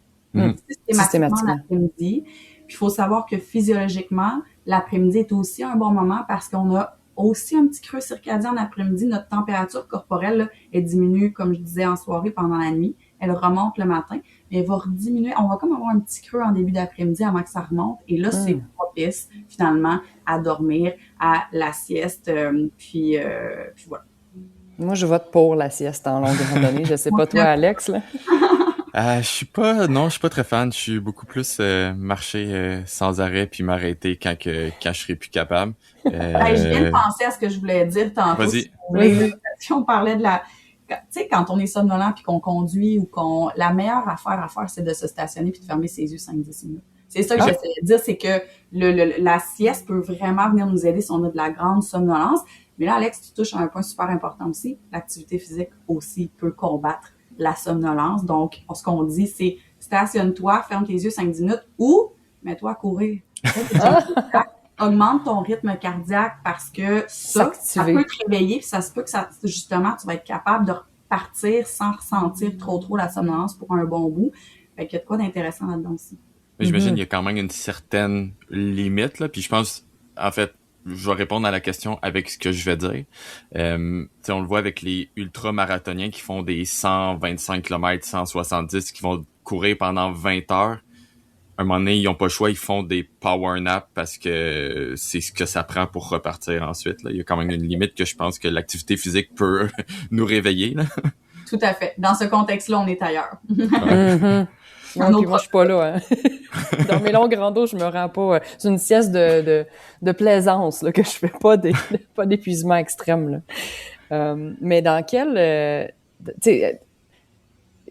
systématiquement l'après-midi. Puis, il faut savoir que physiologiquement, l'après-midi est aussi un bon moment parce qu'on a aussi un petit creux circadien en après-midi. Notre température corporelle, là, elle diminue, comme je disais, en soirée pendant la nuit. Elle remonte le matin, mais elle va rediminuer. On va comme avoir un petit creux en début d'après-midi avant que ça remonte. Et là, c'est propice, finalement, à dormir, à la sieste. Puis voilà. Moi, je vote pour la sieste en longue randonnée. Je sais pas toi, Alex, là. Je suis pas très fan. Je suis beaucoup plus marcher sans arrêt puis m'arrêter quand je serai plus capable. Je viens de penser à ce que je voulais dire tantôt. Vas-y. Si on parlait de tu sais, quand on est somnolent puis qu'on conduit ou la meilleure affaire à faire, c'est de se stationner puis de fermer ses yeux 5-10 minutes. C'est ça que j'essayais de dire, c'est que la sieste peut vraiment venir nous aider si on a de la grande somnolence. Mais là, Alex, tu touches à un point super important aussi. L'activité physique aussi peut combattre la somnolence. Donc, ce qu'on dit, c'est stationne-toi, ferme tes yeux 5-10 minutes ou mets-toi à courir. Augmente ton rythme cardiaque parce que ça peut te réveiller puis ça se peut que justement, tu vas être capable de repartir sans ressentir trop la somnolence pour un bon bout. Fait qu'il y a de quoi d'intéressant là-dedans aussi. Mais j'imagine qu'il y a quand même une certaine limite, là. Puis je pense, en fait, je vais répondre à la question avec ce que je vais dire. On le voit avec les ultramarathoniens qui font des 125 km, 170, qui vont courir pendant 20 heures. À un moment donné, ils n'ont pas le choix, ils font des power naps parce que c'est ce que ça prend pour repartir ensuite. Là. Il y a quand même une limite que je pense que l'activité physique peut nous réveiller. Là. Tout à fait. Dans ce contexte-là, on est ailleurs. Okay, moi, je suis pas là. Hein. Dans mes longues randos, je me rends pas. C'est une sieste de plaisance là, que je fais, pas d'épuisement extrême. Là. Mais dans quel...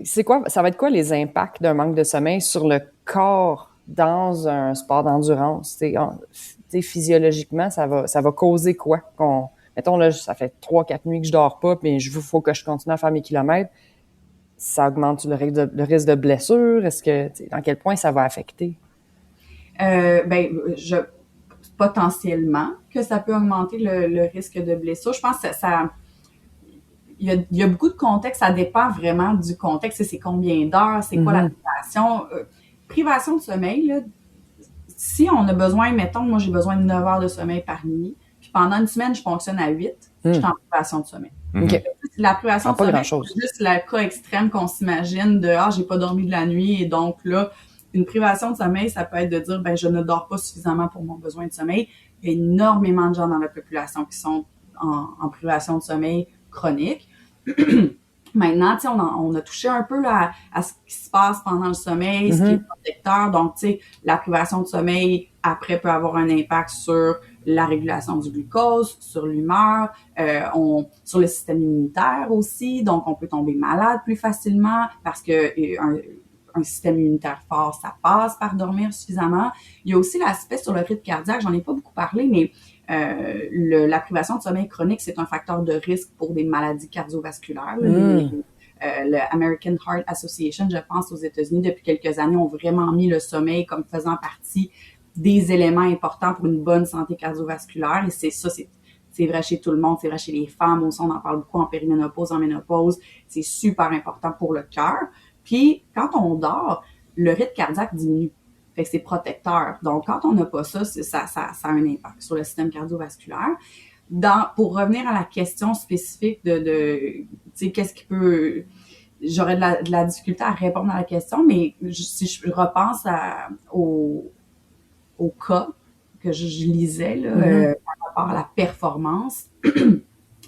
c'est quoi, ça va être quoi les impacts d'un manque de sommeil sur le corps dans un sport d'endurance? Physiologiquement, ça va causer quoi? Mettons, là, ça fait 3-4 nuits que je dors pas, mais il faut que je continue à faire mes kilomètres. Ça augmente le risque de blessure? Est-ce que, dans quel point ça va affecter? Potentiellement que ça peut augmenter le risque de blessure. Je pense que il y a beaucoup de contextes, ça dépend vraiment du contexte, c'est combien d'heures, c'est quoi la privation. Privation de sommeil, là, si on a besoin, mettons, moi j'ai besoin de 9 heures de sommeil par nuit, puis pendant une semaine, je fonctionne à 8, je suis en privation de sommeil. OK. La privation de sommeil, grand-chose. c'est juste le cas extrême qu'on s'imagine de « Ah, j'ai pas dormi de la nuit » et donc là, une privation de sommeil, ça peut être de dire « Ben, je ne dors pas suffisamment pour mon besoin de sommeil ». Il y a énormément de gens dans la population qui sont en privation de sommeil chronique. Maintenant, tu sais, on a touché un peu là, à ce qui se passe pendant le sommeil, ce qui est protecteur. Donc, tu sais, la privation de sommeil, après, peut avoir un impact sur la régulation du glucose, sur l'humeur, sur le système immunitaire aussi. Donc, on peut tomber malade plus facilement parce que un système immunitaire fort, ça passe par dormir suffisamment. Il y a aussi l'aspect sur le rythme cardiaque, j'en ai pas beaucoup parlé, mais la privation de sommeil chronique, c'est un facteur de risque pour des maladies cardiovasculaires. Le American Heart Association, je pense, aux États-Unis, depuis quelques années, ont vraiment mis le sommeil comme faisant partie des éléments importants pour une bonne santé cardiovasculaire. Et c'est vrai chez tout le monde, c'est vrai chez les femmes aussi, on en parle beaucoup en périménopause, en ménopause. C'est super important pour le cœur. Puis, quand on dort, le rythme cardiaque diminue. Fait que c'est protecteur. Donc, quand on n'a pas ça, ça a un impact sur le système cardiovasculaire. Pour revenir à la question spécifique de tu sais, qu'est-ce qui peut... J'aurais de la difficulté à répondre à la question, mais si je repense au cas que je lisais là, par rapport à la performance,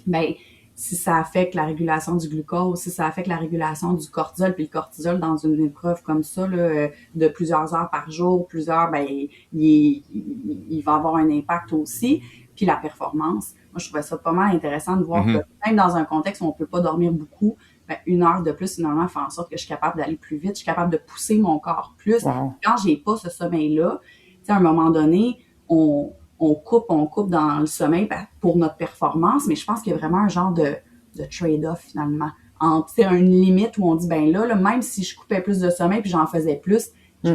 ben si ça affecte la régulation du glucose, si ça affecte la régulation du cortisol, puis le cortisol dans une épreuve comme ça, là, de plusieurs heures par jour, ben il va avoir un impact aussi. Puis la performance, moi je trouvais ça pas mal intéressant de voir que même dans un contexte où on peut pas dormir beaucoup, ben, 1 heure de plus finalement fait en sorte que je suis capable d'aller plus vite, je suis capable de pousser mon corps plus. Wow. Quand j'ai pas ce sommeil-là, tu sais, à un moment donné, on coupe dans le sommeil pour notre performance, mais je pense qu'il y a vraiment un genre de trade-off finalement. Entre une limite où on dit, ben là, même si je coupais plus de sommeil puis j'en faisais plus, je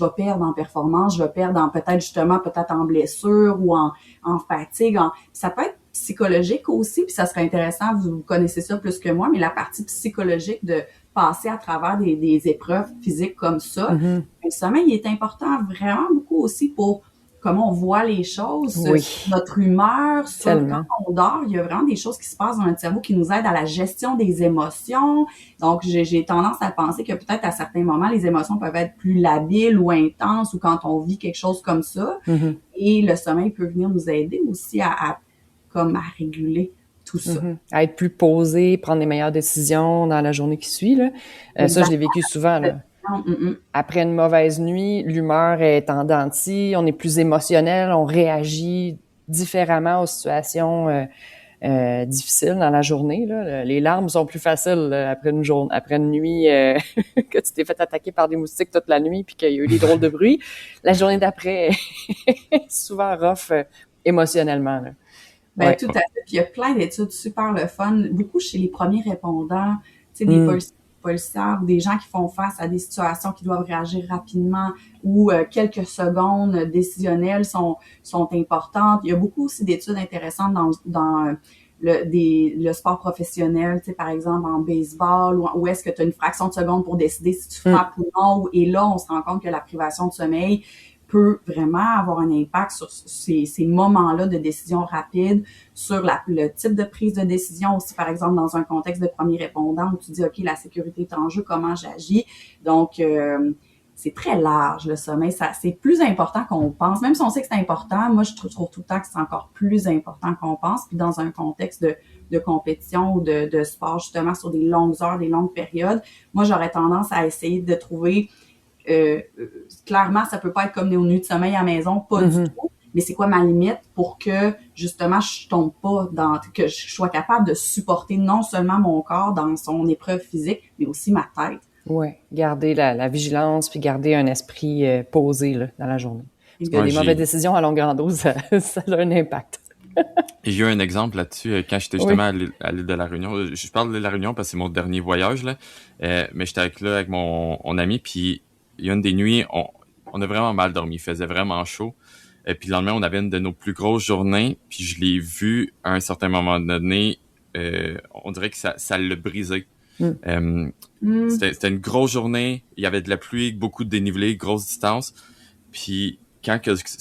vais perdre en performance, je vais perdre peut-être en blessure ou en fatigue. Ça peut être psychologique aussi, puis ça serait intéressant, vous connaissez ça plus que moi, mais la partie psychologique de passer à travers des épreuves physiques comme ça. Le sommeil est important vraiment beaucoup aussi pour comment on voit les choses, notre humeur, quand on dort, il y a vraiment des choses qui se passent dans notre cerveau qui nous aident à la gestion des émotions. Donc, j'ai tendance à penser que peut-être à certains moments, les émotions peuvent être plus labiles ou intenses ou quand on vit quelque chose comme ça. Et le sommeil peut venir nous aider aussi à réguler tout ça. À être plus posé, prendre les meilleures décisions dans la journée qui suit, là. Ça, je l'ai vécu souvent, là. Après une mauvaise nuit, l'humeur est en dents de scie, on est plus émotionnel, on réagit différemment aux situations difficiles dans la journée. Là. Les larmes sont plus faciles là, après une nuit que tu t'es fait attaquer par des moustiques toute la nuit puis qu'il y a eu des drôles de bruit. La journée d'après est souvent rough émotionnellement. Là. Ben, tout à fait. Puis il y a plein d'études super le fun, beaucoup chez les premiers répondants, tu sais, des policières ou des gens qui font face à des situations qui doivent réagir rapidement ou quelques secondes décisionnelles sont importantes. Il y a beaucoup aussi d'études intéressantes dans le sport professionnel, tu sais, par exemple en baseball, où est-ce que tu as une fraction de seconde pour décider si tu frappes ou non. Et là, on se rend compte que la privation de sommeil peut vraiment avoir un impact sur ces moments-là de décision rapide, sur le type de prise de décision aussi, par exemple, dans un contexte de premier répondant où tu dis, OK, la sécurité est en jeu, comment j'agis? Donc, c'est très large, le sommeil. C'est plus important qu'on pense. Même si on sait que c'est important, moi, je trouve tout le temps que c'est encore plus important qu'on pense. Puis dans un contexte de compétition ou de sport, justement, sur des longues heures, des longues périodes, moi, j'aurais tendance à essayer de trouver... clairement, ça peut pas être comme nos nuits de sommeil à la maison, pas du tout. Mais c'est quoi ma limite pour que, justement, je tombe pas que je sois capable de supporter non seulement mon corps dans son épreuve physique, mais aussi ma tête. Ouais, garder la vigilance puis garder un esprit posé là, dans la journée. Parce que des mauvaises décisions à longueur d'onde, ça a un impact. Et j'ai eu un exemple là-dessus quand j'étais justement à l'île de la Réunion. Je parle de l'île de la Réunion parce que c'est mon dernier voyage, là. Mais j'étais avec mon ami, puis il y a une des nuits, on a vraiment mal dormi. Il faisait vraiment chaud. Et puis le lendemain, on avait une de nos plus grosses journées. Puis je l'ai vu à un certain moment donné on dirait que ça l'a brisé. Mm. C'était une grosse journée, il y avait de la pluie, beaucoup de dénivelé, grosse distance. Puis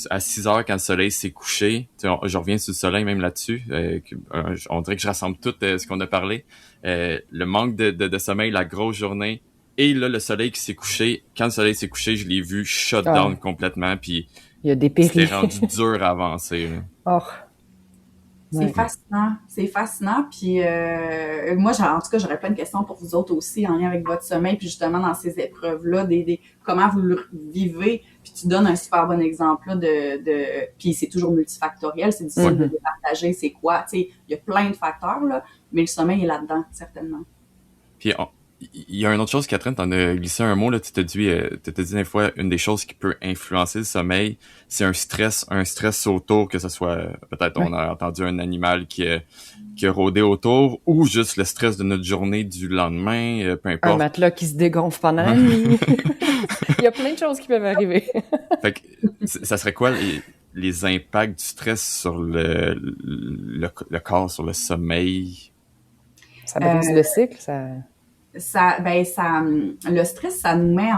à 6 heures, quand le soleil s'est couché, je reviens sur le soleil même là-dessus, on dirait que je rassemble tout ce qu'on a parlé. Le manque de sommeil, la grosse journée, et là, le soleil qui s'est couché. Quand le soleil s'est couché, je l'ai vu shut down complètement, puis il y a des périls. c'était rendu dur à avancer. Oh. C'est fascinant. Puis moi, en tout cas, j'aurais plein de questions pour vous autres aussi en lien avec votre sommeil, puis justement dans ces épreuves-là, comment vous le vivez. Puis tu donnes un super bon exemple là, puis c'est toujours multifactoriel, c'est difficile de partager, c'est quoi. Tu sais, il y a plein de facteurs là, mais le sommeil est là-dedans certainement. Puis il y a une autre chose, Catherine, t'en as glissé un mot, là, tu t'as dit des fois, une des choses qui peut influencer le sommeil, c'est un stress autour, que ce soit, peut-être on a entendu un animal qui a rôdé autour, ou juste le stress de notre journée du lendemain, peu importe. Un matelas qui se dégonfle pendant la nuit. Il y a plein de choses qui peuvent arriver. Fait que, ça serait quoi les impacts du stress sur le corps, sur le sommeil? Ça brise le cycle, le stress, ça nous met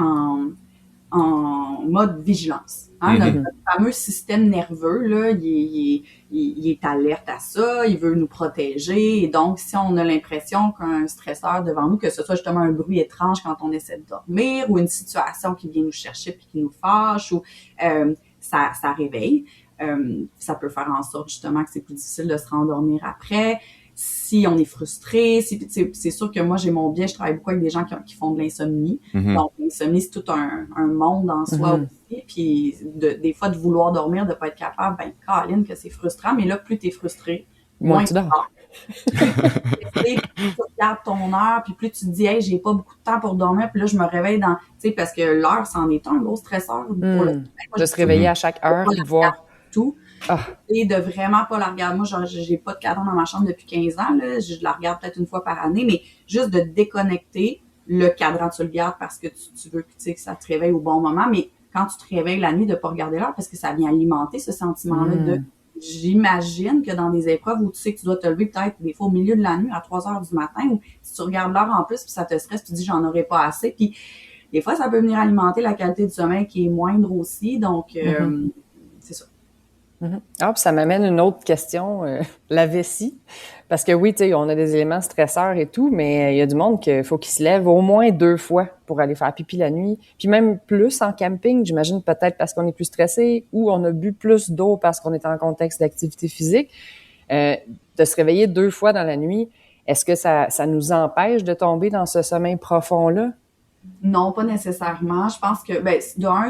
en mode vigilance. Hein? Notre fameux système nerveux, là, il est alerte à ça, il veut nous protéger. Et donc, si on a l'impression qu'un stresseur devant nous, que ce soit justement un bruit étrange quand on essaie de dormir, ou une situation qui vient nous chercher puis qui nous fâche, ou ça réveille. Ça peut faire en sorte justement que c'est plus difficile de se rendormir après. Si on est frustré, c'est sûr que moi, j'ai mon biais, je travaille beaucoup avec des gens qui font de l'insomnie. Donc, l'insomnie, c'est tout un monde en soi aussi. Puis, des fois, de vouloir dormir, de pas être capable, Caroline, que c'est frustrant. Mais là, plus t'es frustré, moins tu dors. Tu regardes ton heure, puis plus tu te dis, hey, j'ai pas beaucoup de temps pour dormir. Puis là, je me réveille parce que l'heure, c'en est un gros stresseur. Pour de se réveiller à chaque heure, de voir tout. Et de vraiment pas la regarder. Moi, j'ai pas de cadran dans ma chambre depuis 15 ans, là. Je la regarde peut-être une fois par année, mais juste de déconnecter le cadran, tu le gardes parce que tu veux que ça te réveille au bon moment, mais quand tu te réveilles la nuit, de pas regarder l'heure parce que ça vient alimenter ce sentiment-là j'imagine que dans des épreuves où tu sais que tu dois te lever peut-être des fois au milieu de la nuit à 3 heures du matin, ou si tu regardes l'heure en plus puis ça te stresse, tu te dis j'en aurai pas assez, puis des fois ça peut venir alimenter la qualité du sommeil qui est moindre aussi, donc c'est ça. Ah, puis ça m'amène une autre question, la vessie. Parce que oui, tu sais, on a des éléments stresseurs et tout, mais il y a du monde qu'il faut qu'il se lève au moins 2 fois pour aller faire pipi la nuit. Puis même plus en camping, j'imagine peut-être parce qu'on est plus stressé ou on a bu plus d'eau parce qu'on est en contexte d'activité physique. De se réveiller 2 fois dans la nuit, est-ce que ça nous empêche de tomber dans ce sommeil profond-là? Non, pas nécessairement. Je pense que,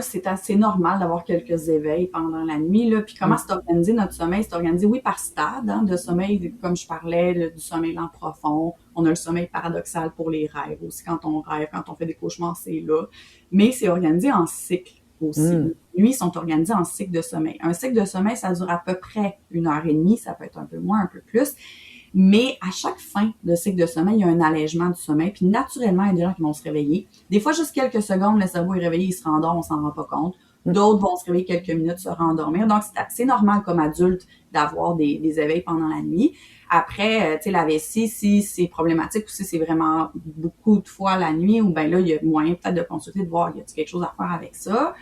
c'est assez normal d'avoir quelques éveils pendant la nuit, là. Puis comment c'est organisé notre sommeil? C'est organisé, oui, par stade, de sommeil, comme je parlais, du sommeil lent profond. On a le sommeil paradoxal pour les rêves aussi. Quand on rêve, quand on fait des cauchemars, c'est là. Mais c'est organisé en cycle aussi. Les nuits sont organisées en cycle de sommeil. Un cycle de sommeil, ça dure à peu près 1h30. Ça peut être un peu moins, un peu plus. Mais à chaque fin de cycle de sommeil, il y a un allègement du sommeil. Puis naturellement, il y a des gens qui vont se réveiller. Des fois, juste quelques secondes, le cerveau est réveillé, il se rendort, on s'en rend pas compte. D'autres vont se réveiller quelques minutes, se rendormir. Donc, c'est normal comme adulte d'avoir des éveils pendant la nuit. Après, tu sais, la vessie, si c'est problématique ou si c'est vraiment beaucoup de fois la nuit, ou là, il y a moyen peut-être de consulter, de voir, y a-t-il quelque chose à faire avec ça.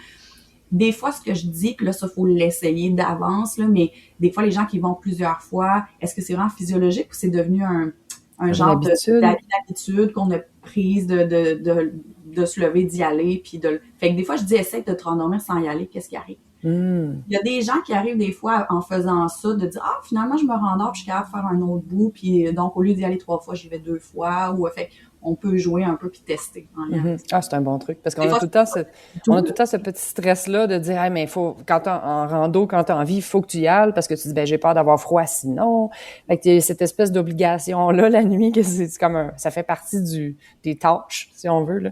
Des fois, ce que je dis, puis là, ça, faut l'essayer d'avance, là, mais des fois, les gens qui vont plusieurs fois, est-ce que c'est vraiment physiologique ou c'est devenu un genre d'habitude qu'on a prise de se lever, d'y aller, puis fait que des fois, je dis, essaie de te rendormir sans y aller, qu'est-ce qui arrive? Il y a des gens qui arrivent des fois en faisant ça, de dire, finalement, je me rendors, puis je suis capable de faire un autre bout, puis donc, au lieu d'y aller 3 fois, j'y vais 2 fois, ou fait on peut jouer un peu puis tester. Ah, c'est un bon truc. Parce qu'on a tout le temps ce petit stress-là de dire, hey, mais en rando, quand t'as envie, il faut que tu y ailles parce que tu dis, j'ai peur d'avoir froid sinon. Fait que t'as cette espèce d'obligation-là la nuit, que c'est comme ça fait partie des tâches, si on veut, là.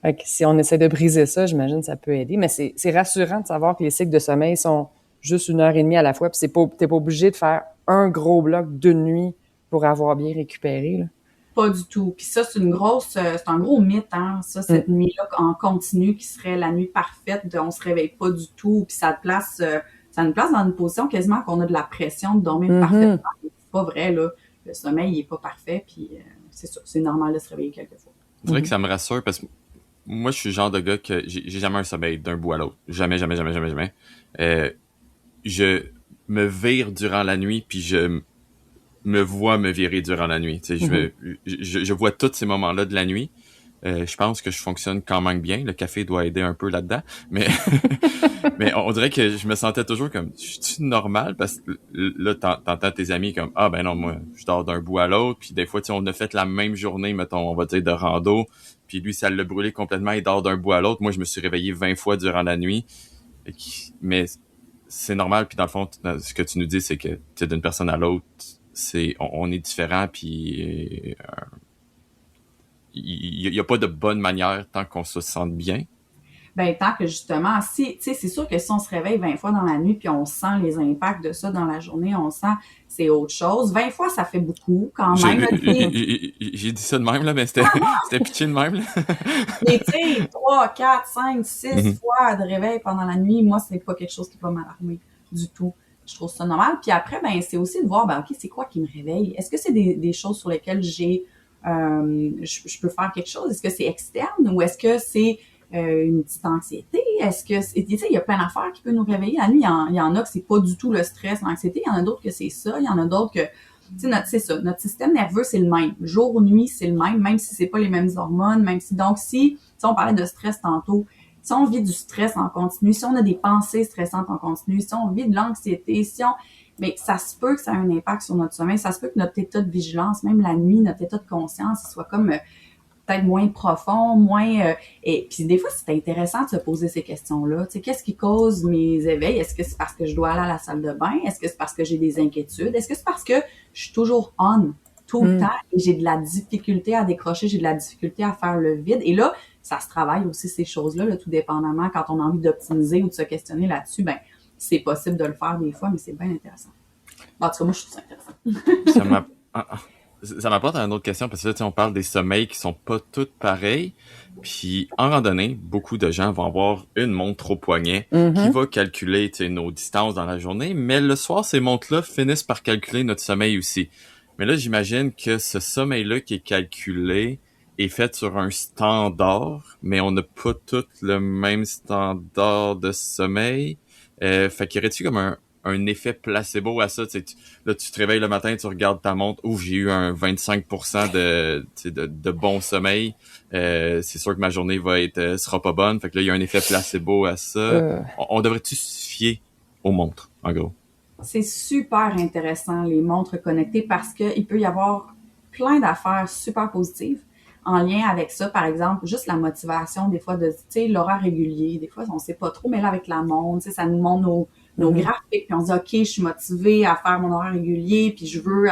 Fait que si on essaie de briser ça, j'imagine que ça peut aider. Mais c'est rassurant de savoir que les cycles de sommeil sont juste 1h30 à la fois puis t'es pas obligé de faire un gros bloc d'une nuit pour avoir bien récupéré, là. Pas du tout. Puis ça, c'est un gros mythe, hein. Ça, cette nuit-là en continu qui serait la nuit parfaite, on se réveille pas du tout. Puis ça nous place dans une position quasiment qu'on a de la pression de dormir parfaitement. C'est pas vrai, là. le sommeil il est pas parfait, puis c'est ça, c'est normal de se réveiller quelquefois. C'est vrai que ça me rassure parce que moi, je suis le genre de gars que j'ai jamais un sommeil d'un bout à l'autre. Jamais, jamais, jamais, jamais, jamais. Je me vire durant la nuit, puis je me vois me virer durant la nuit. Tu sais, je vois tous ces moments-là de la nuit. Je pense que je fonctionne quand même bien. Le café doit aider un peu là-dedans. Mais mais on dirait que je me sentais toujours comme, je suis normal? Parce que là, t'entends tes amis comme, ah ben non, moi, je dors d'un bout à l'autre. Puis des fois, tu sais, on a fait la même journée, mettons, on va dire, de rando. Puis lui, ça l'a brûlé complètement, il dort d'un bout à l'autre. Moi, je me suis réveillé 20 fois durant la nuit. Mais c'est normal. Puis dans le fond, ce que tu nous dis, c'est que, tu sais, d'une personne à l'autre, on est différent. Puis il y a pas de bonne manière tant qu'on se sente bien. Ben, tant que justement, si, tu sais, c'est sûr que si on se réveille 20 fois dans la nuit puis on sent les impacts de ça dans la journée, on sent c'est autre chose. 20 fois, ça fait beaucoup quand même. J'ai dit ça de même, là, mais c'était pitché de même, là. Mais tu sais, 3, 4, 5, 6 fois de réveil pendant la nuit, moi, c'est pas quelque chose qui va m'alarmer du tout. Je trouve ça normal. Puis après, ben, c'est aussi de voir, ben, OK, c'est quoi qui me réveille? Est-ce que c'est des choses sur lesquelles je peux faire quelque chose? Est-ce que c'est externe ou est-ce que c'est une petite anxiété? Est-ce que, tu sais, il y a plein d'affaires qui peuvent nous réveiller. La nuit, il y en a que c'est pas du tout le stress, l'anxiété. Il y en a d'autres que c'est ça. Il y en a d'autres que, tu sais, c'est ça. Notre système nerveux, c'est le même. Jour ou nuit, c'est le même si c'est pas les mêmes hormones, même si, donc, si on parlait de stress tantôt, si on vit du stress en continu, si on a des pensées stressantes en continu, si on vit de l'anxiété, mais ça se peut que ça ait un impact sur notre sommeil, ça se peut que notre état de vigilance, même la nuit, notre état de conscience, il soit comme peut-être moins profond, et puis des fois, c'est intéressant de se poser ces questions-là. Tu sais, qu'est-ce qui cause mes éveils? Est-ce que c'est parce que je dois aller à la salle de bain? Est-ce que c'est parce que j'ai des inquiétudes? Est-ce que c'est parce que je suis toujours on tout le temps et j'ai de la difficulté à décrocher, j'ai de la difficulté à faire le vide? Et là, ça se travaille aussi ces choses-là, là, tout dépendamment, quand on a envie d'optimiser ou de se questionner là-dessus, ben c'est possible de le faire des fois, mais c'est bien intéressant. En tout cas, moi, je trouve ça intéressant. Ça m'apporte à une autre question, parce que là, tu sais, on parle des sommeils qui sont pas tous pareils. Puis, en randonnée, beaucoup de gens vont avoir une montre au poignet qui va calculer, tu sais, nos distances dans la journée. Mais le soir, ces montres-là finissent par calculer notre sommeil aussi. Mais là, j'imagine que ce sommeil-là qui est calculé est fait sur un standard, mais on n'a pas tous le même standard de sommeil. Fait qu'il y aurait-tu comme un effet placebo à ça? Là, tu te réveilles le matin, tu regardes ta montre, j'ai eu un 25% de bon sommeil. C'est sûr que ma journée sera pas bonne. Fait que là, il y a un effet placebo à ça. On devrait-tu se fier aux montres, en gros? C'est super intéressant, les montres connectées, parce qu'il peut y avoir plein d'affaires super positives en lien avec ça. Par exemple, juste la motivation, des fois, tu sais, l'horaire régulier. Des fois, on sait pas trop, mais là, avec la montre, tu sais, ça nous montre nos graphiques, puis on se dit, OK, je suis motivée à faire mon horaire régulier, puis je veux...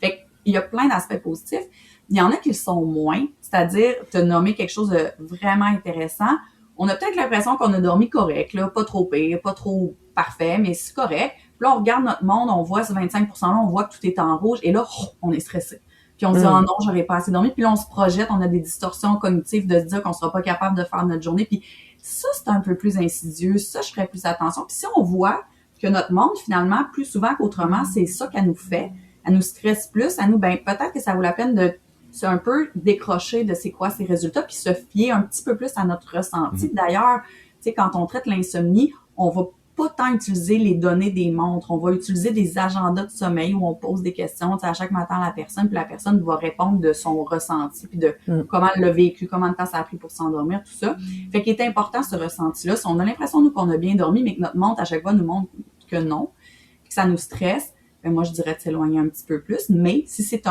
Fait qu'il y a plein d'aspects positifs. Il y en a qui le sont moins, c'est-à-dire, te nommer quelque chose de vraiment intéressant. On a peut-être l'impression qu'on a dormi correct, là, pas trop pire, pas trop parfait, mais c'est correct. Puis là, on regarde notre monde, on voit ce 25%-là, on voit que tout est en rouge, et là, on est stressé. Puis on se dit, oh non, j'aurais pas assez dormi. Puis là, on se projette, on a des distorsions cognitives de se dire qu'on sera pas capable de faire notre journée. Puis ça, c'est un peu plus insidieux. Ça, je ferais plus attention. Puis si on voit que notre monde, finalement, plus souvent qu'autrement, c'est ça qu'elle nous fait, elle nous stresse plus, elle nous, ben peut-être que ça vaut la peine de se un peu décrocher de c'est quoi ces résultats, puis se fier un petit peu plus à notre ressenti. D'ailleurs, tu sais, quand on traite l'insomnie, on va pas tant utiliser les données des montres, on va utiliser des agendas de sommeil où on pose des questions, tu sais, à chaque matin à la personne, puis la personne va répondre de son ressenti, puis de comment elle l'a vécu, combien de temps ça a pris pour s'endormir, tout ça. Fait qu'il est important ce ressenti-là. Si on a l'impression, nous, qu'on a bien dormi, mais que notre montre, à chaque fois, nous montre que non, que ça nous stresse, ben moi, je dirais de s'éloigner un petit peu plus. Mais si c'est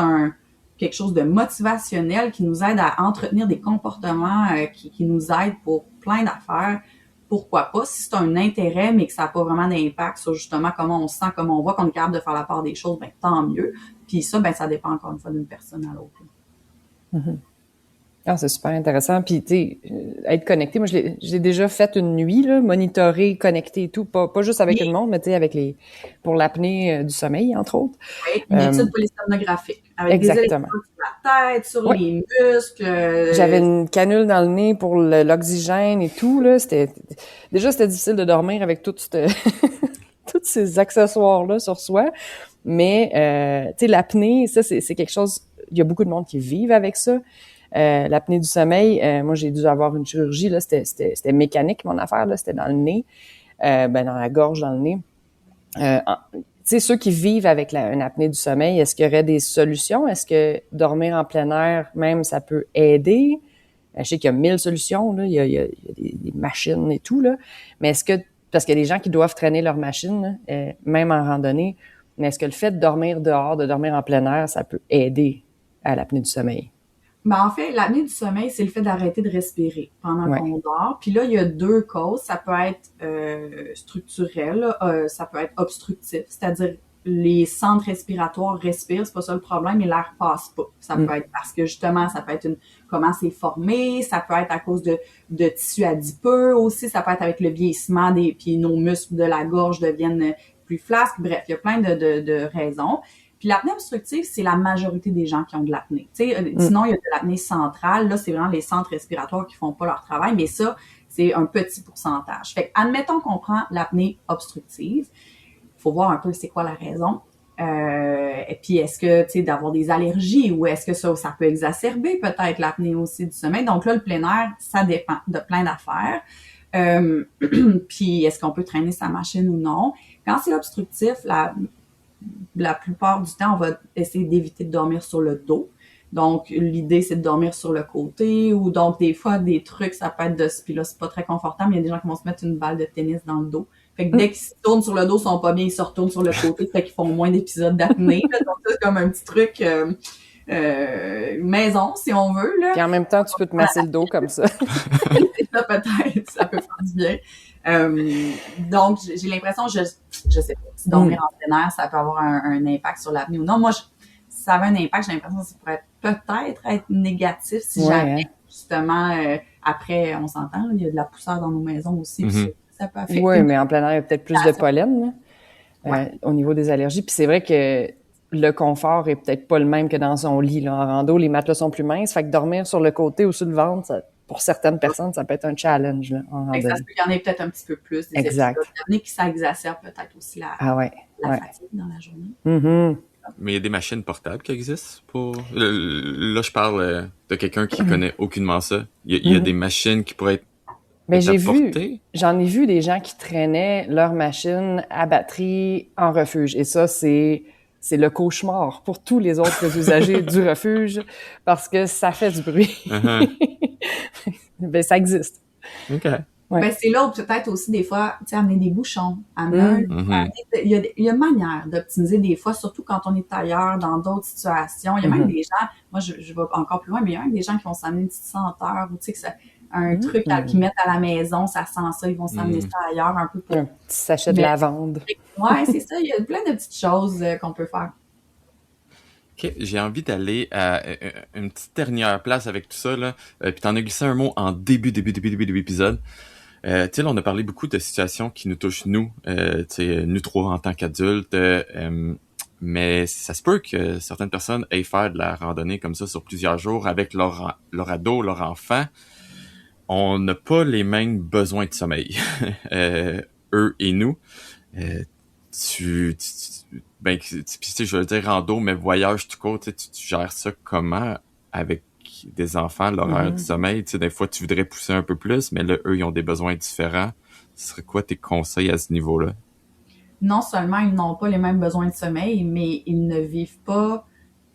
quelque chose de motivationnel qui nous aide à entretenir des comportements qui nous aident pour plein d'affaires, pourquoi pas? Si c'est un intérêt, mais que ça n'a pas vraiment d'impact sur justement comment on se sent, comment on voit qu'on est capable de faire la part des choses, ben tant mieux. Puis ça, ben ça dépend encore une fois d'une personne à l'autre. Ah, c'est super intéressant. Puis, tu sais, être connecté, moi, j'ai déjà fait une nuit, là, monitorer, connecter et tout, pas juste avec une montre, mais tu sais, pour l'apnée du sommeil, entre autres. Oui, une étude polysomnographique. Avec exactement. Des électrodes sur la tête, sur les muscles. J'avais une canule dans le nez pour l'oxygène et tout, là. C'était difficile de dormir avec tous ces accessoires-là sur soi. Mais, tu sais, l'apnée, ça, c'est quelque chose, il y a beaucoup de monde qui vivent avec ça. L'apnée du sommeil, moi, j'ai dû avoir une chirurgie, là, c'était mécanique, mon affaire, là, c'était dans le nez, dans la gorge, dans le nez. Tu sais, ceux qui vivent avec une apnée du sommeil, est-ce qu'il y aurait des solutions? Est-ce que dormir en plein air, même, ça peut aider? Je sais qu'il y a 1000 solutions, là. Il y a des machines et tout, là. Mais est-ce que, parce qu'il y a des gens qui doivent traîner leur machine, même en randonnée, mais est-ce que le fait de dormir dehors, de dormir en plein air, ça peut aider à l'apnée du sommeil? Ben, en fait, l'apnée du sommeil, c'est le fait d'arrêter de respirer pendant qu'on dort. Puis là, il y a deux causes. Ça peut être structurel, ça peut être obstructif, c'est-à-dire les centres respiratoires respirent, c'est pas ça le problème, mais l'air passe pas. Ça peut être parce que justement, ça peut être comment c'est formé, ça peut être à cause de tissus adipeux aussi, ça peut être avec le vieillissement puis nos muscles de la gorge deviennent plus flasques. Bref, il y a plein de raisons. Puis l'apnée obstructive, c'est la majorité des gens qui ont de l'apnée. Tu sais, sinon, il y a de l'apnée centrale. Là, c'est vraiment les centres respiratoires qui font pas leur travail, mais ça, c'est un petit pourcentage. Fait que, admettons qu'on prend l'apnée obstructive. Il faut voir un peu c'est quoi la raison. Et puis, est-ce que, tu sais, d'avoir des allergies ou est-ce que ça peut exacerber peut-être l'apnée aussi du sommeil? Donc là, le plein air, ça dépend de plein d'affaires. Puis, est-ce qu'on peut traîner sa machine ou non? Quand c'est obstructif, la plupart du temps, on va essayer d'éviter de dormir sur le dos. Donc, l'idée, c'est de dormir sur le côté ou donc, des fois, des trucs, ça peut être puis là, c'est pas très confortable, mais il y a des gens qui vont se mettre une balle de tennis dans le dos. Fait que dès qu'ils se tournent sur le dos, ils sont pas bien, ils se retournent sur le côté, fait qu'ils font moins d'épisodes d'apnée. Donc, c'est comme un petit truc maison, si on veut. Là. Puis en même temps, tu peux te masser le dos comme ça. C'est ça, peut-être. Ça peut faire du bien. Donc, j'ai l'impression, je sais pas, si dormir en plein air, ça peut avoir un impact sur l'apnée ou non. Moi, ça avait un impact, j'ai l'impression que ça pourrait peut-être être négatif si jamais, justement, après, on s'entend, il y a de la poussière dans nos maisons aussi, puis ça peut affecter. Oui, mais en plein air, il y a peut-être plus de pollen là, au niveau des allergies. Puis c'est vrai que le confort est peut-être pas le même que dans son lit. Là. En rando, les matelas sont plus minces, fait que dormir sur le côté ou sur le ventre, pour certaines personnes, ça peut être un challenge là, en randonnée. Ça peut y en a peut-être un petit peu plus. Des exact. Qui ça exacerbe peut-être aussi la fatigue dans la journée. Mm-hmm. Mais il y a des machines portables qui existent pour... Là, je parle de quelqu'un qui connaît aucunement ça. Il y a des machines qui pourraient être j'en ai vu des gens qui traînaient leur machine à batterie en refuge. Et ça, c'est le cauchemar pour tous les autres usagers du refuge parce que ça fait du bruit. Ben, ça existe. OK. Ouais. Ben, c'est là où peut-être aussi des fois, tu sais, amener des bouchons. Il y a manière d'optimiser des fois, surtout quand on est ailleurs, dans d'autres situations. Il y a même des gens, moi je vais encore plus loin, mais il y a même des gens qui vont s'amener une petite senteur ou tu sais que ça, un truc qu'ils mettent à la maison, ça sent ça, ils vont s'amener ça ailleurs un peu pour... Un petit sachet de lavande. Ouais, c'est ça, il y a plein de petites choses qu'on peut faire. OK, j'ai envie d'aller à une petite dernière place avec tout ça, là. Puis t'en as glissé un mot en début d'épisode. Tu sais, là, on a parlé beaucoup de situations qui nous touchent, nous, tu sais, nous trois en tant qu'adultes, mais ça se peut que certaines personnes aillent faire de la randonnée comme ça sur plusieurs jours avec leur ado, leur enfant. On n'a pas les mêmes besoins de sommeil, eux et nous. Ben, je veux dire rando, mais voyage tout court, tu gères ça comment avec des enfants, l'horaire du sommeil? Tu sais, des fois, tu voudrais pousser un peu plus, mais là, eux, ils ont des besoins différents. Ce serait quoi tes conseils à ce niveau-là? Non seulement ils n'ont pas les mêmes besoins de sommeil, mais ils ne vivent pas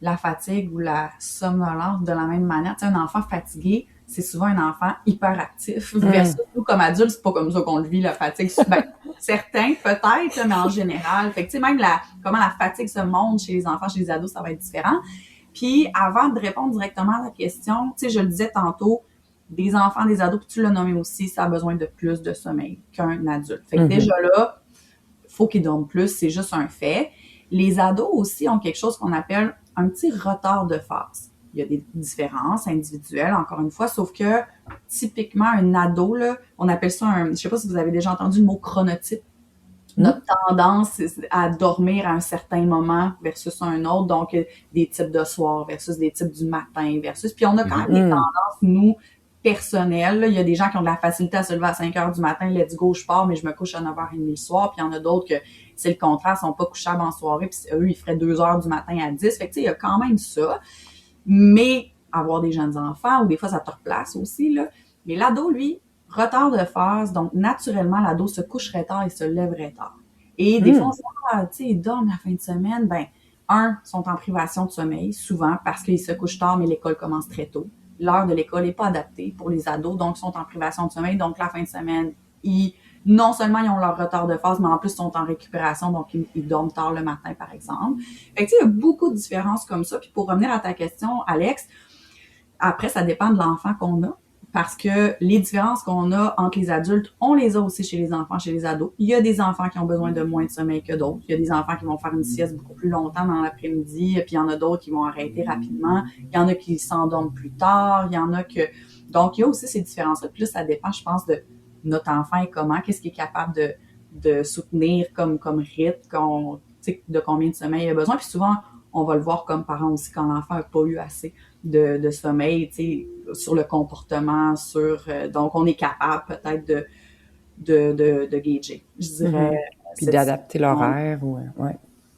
la fatigue ou la somnolence de la même manière. Tu sais, un enfant fatigué, c'est souvent un enfant hyperactif. Versus nous, comme adultes, c'est pas comme ça qu'on le vit, la fatigue. Ben, certains, peut-être, mais en général. Fait que, tu sais, même comment la fatigue se montre chez les enfants, chez les ados, ça va être différent. Puis, avant de répondre directement à la question, tu sais, je le disais tantôt, des enfants, des ados, puis tu l'as nommé aussi, ça a besoin de plus de sommeil qu'un adulte. Fait que déjà là, faut qu'ils dorment plus, c'est juste un fait. Les ados aussi ont quelque chose qu'on appelle un petit retard de phase. Il y a des différences individuelles, encore une fois, sauf que typiquement, un ado, là, on appelle ça je sais pas si vous avez déjà entendu le mot chronotype. Notre tendance à dormir à un certain moment versus un autre, donc des types de soir versus des types du matin versus... Puis on a quand même des tendances, nous, personnelles. Là. Il y a des gens qui ont de la facilité à se lever à 5 heures du matin, let's go, je pars, mais je me couche à 9h30 le soir. Puis il y en a d'autres que c'est le contraire, ils sont pas couchables en soirée, puis eux, ils feraient 2 heures du matin à 10. Fait que, tu sais, il y a quand même ça. Mais avoir des jeunes enfants, ou des fois, ça te replace aussi, là. Mais l'ado, lui, retard de phase, donc naturellement, l'ado se coucherait tard et se lèverait tard. Et des fois, on se dit, tu sais, ils dorment la fin de semaine. Ben, sont en privation de sommeil, souvent, parce qu'ils se couchent tard, mais l'école commence très tôt. L'heure de l'école n'est pas adaptée pour les ados, donc ils sont en privation de sommeil. Donc, la fin de semaine, non seulement ils ont leur retard de phase, mais en plus, ils sont en récupération, donc ils dorment tard le matin, par exemple. Fait que, tu sais, il y a beaucoup de différences comme ça. Puis pour revenir à ta question, Alex, après, ça dépend de l'enfant qu'on a. Parce que les différences qu'on a entre les adultes, on les a aussi chez les enfants, chez les ados. Il y a des enfants qui ont besoin de moins de sommeil que d'autres. Il y a des enfants qui vont faire une sieste beaucoup plus longtemps dans l'après-midi, puis il y en a d'autres qui vont arrêter rapidement. Il y en a qui s'endorment plus tard. Il y en a que... Donc, il y a aussi ces différences-là. Puis là, ça dépend, je pense, de notre enfant et comment, qu'est-ce qu'il est capable de soutenir comme rythme, de combien de sommeil il a besoin. Puis souvent, on va le voir comme parents aussi quand l'enfant n'a pas eu assez de sommeil, tu sais, sur le comportement, donc on est capable peut-être de gager, je dirais. Puis d'adapter l'horaire,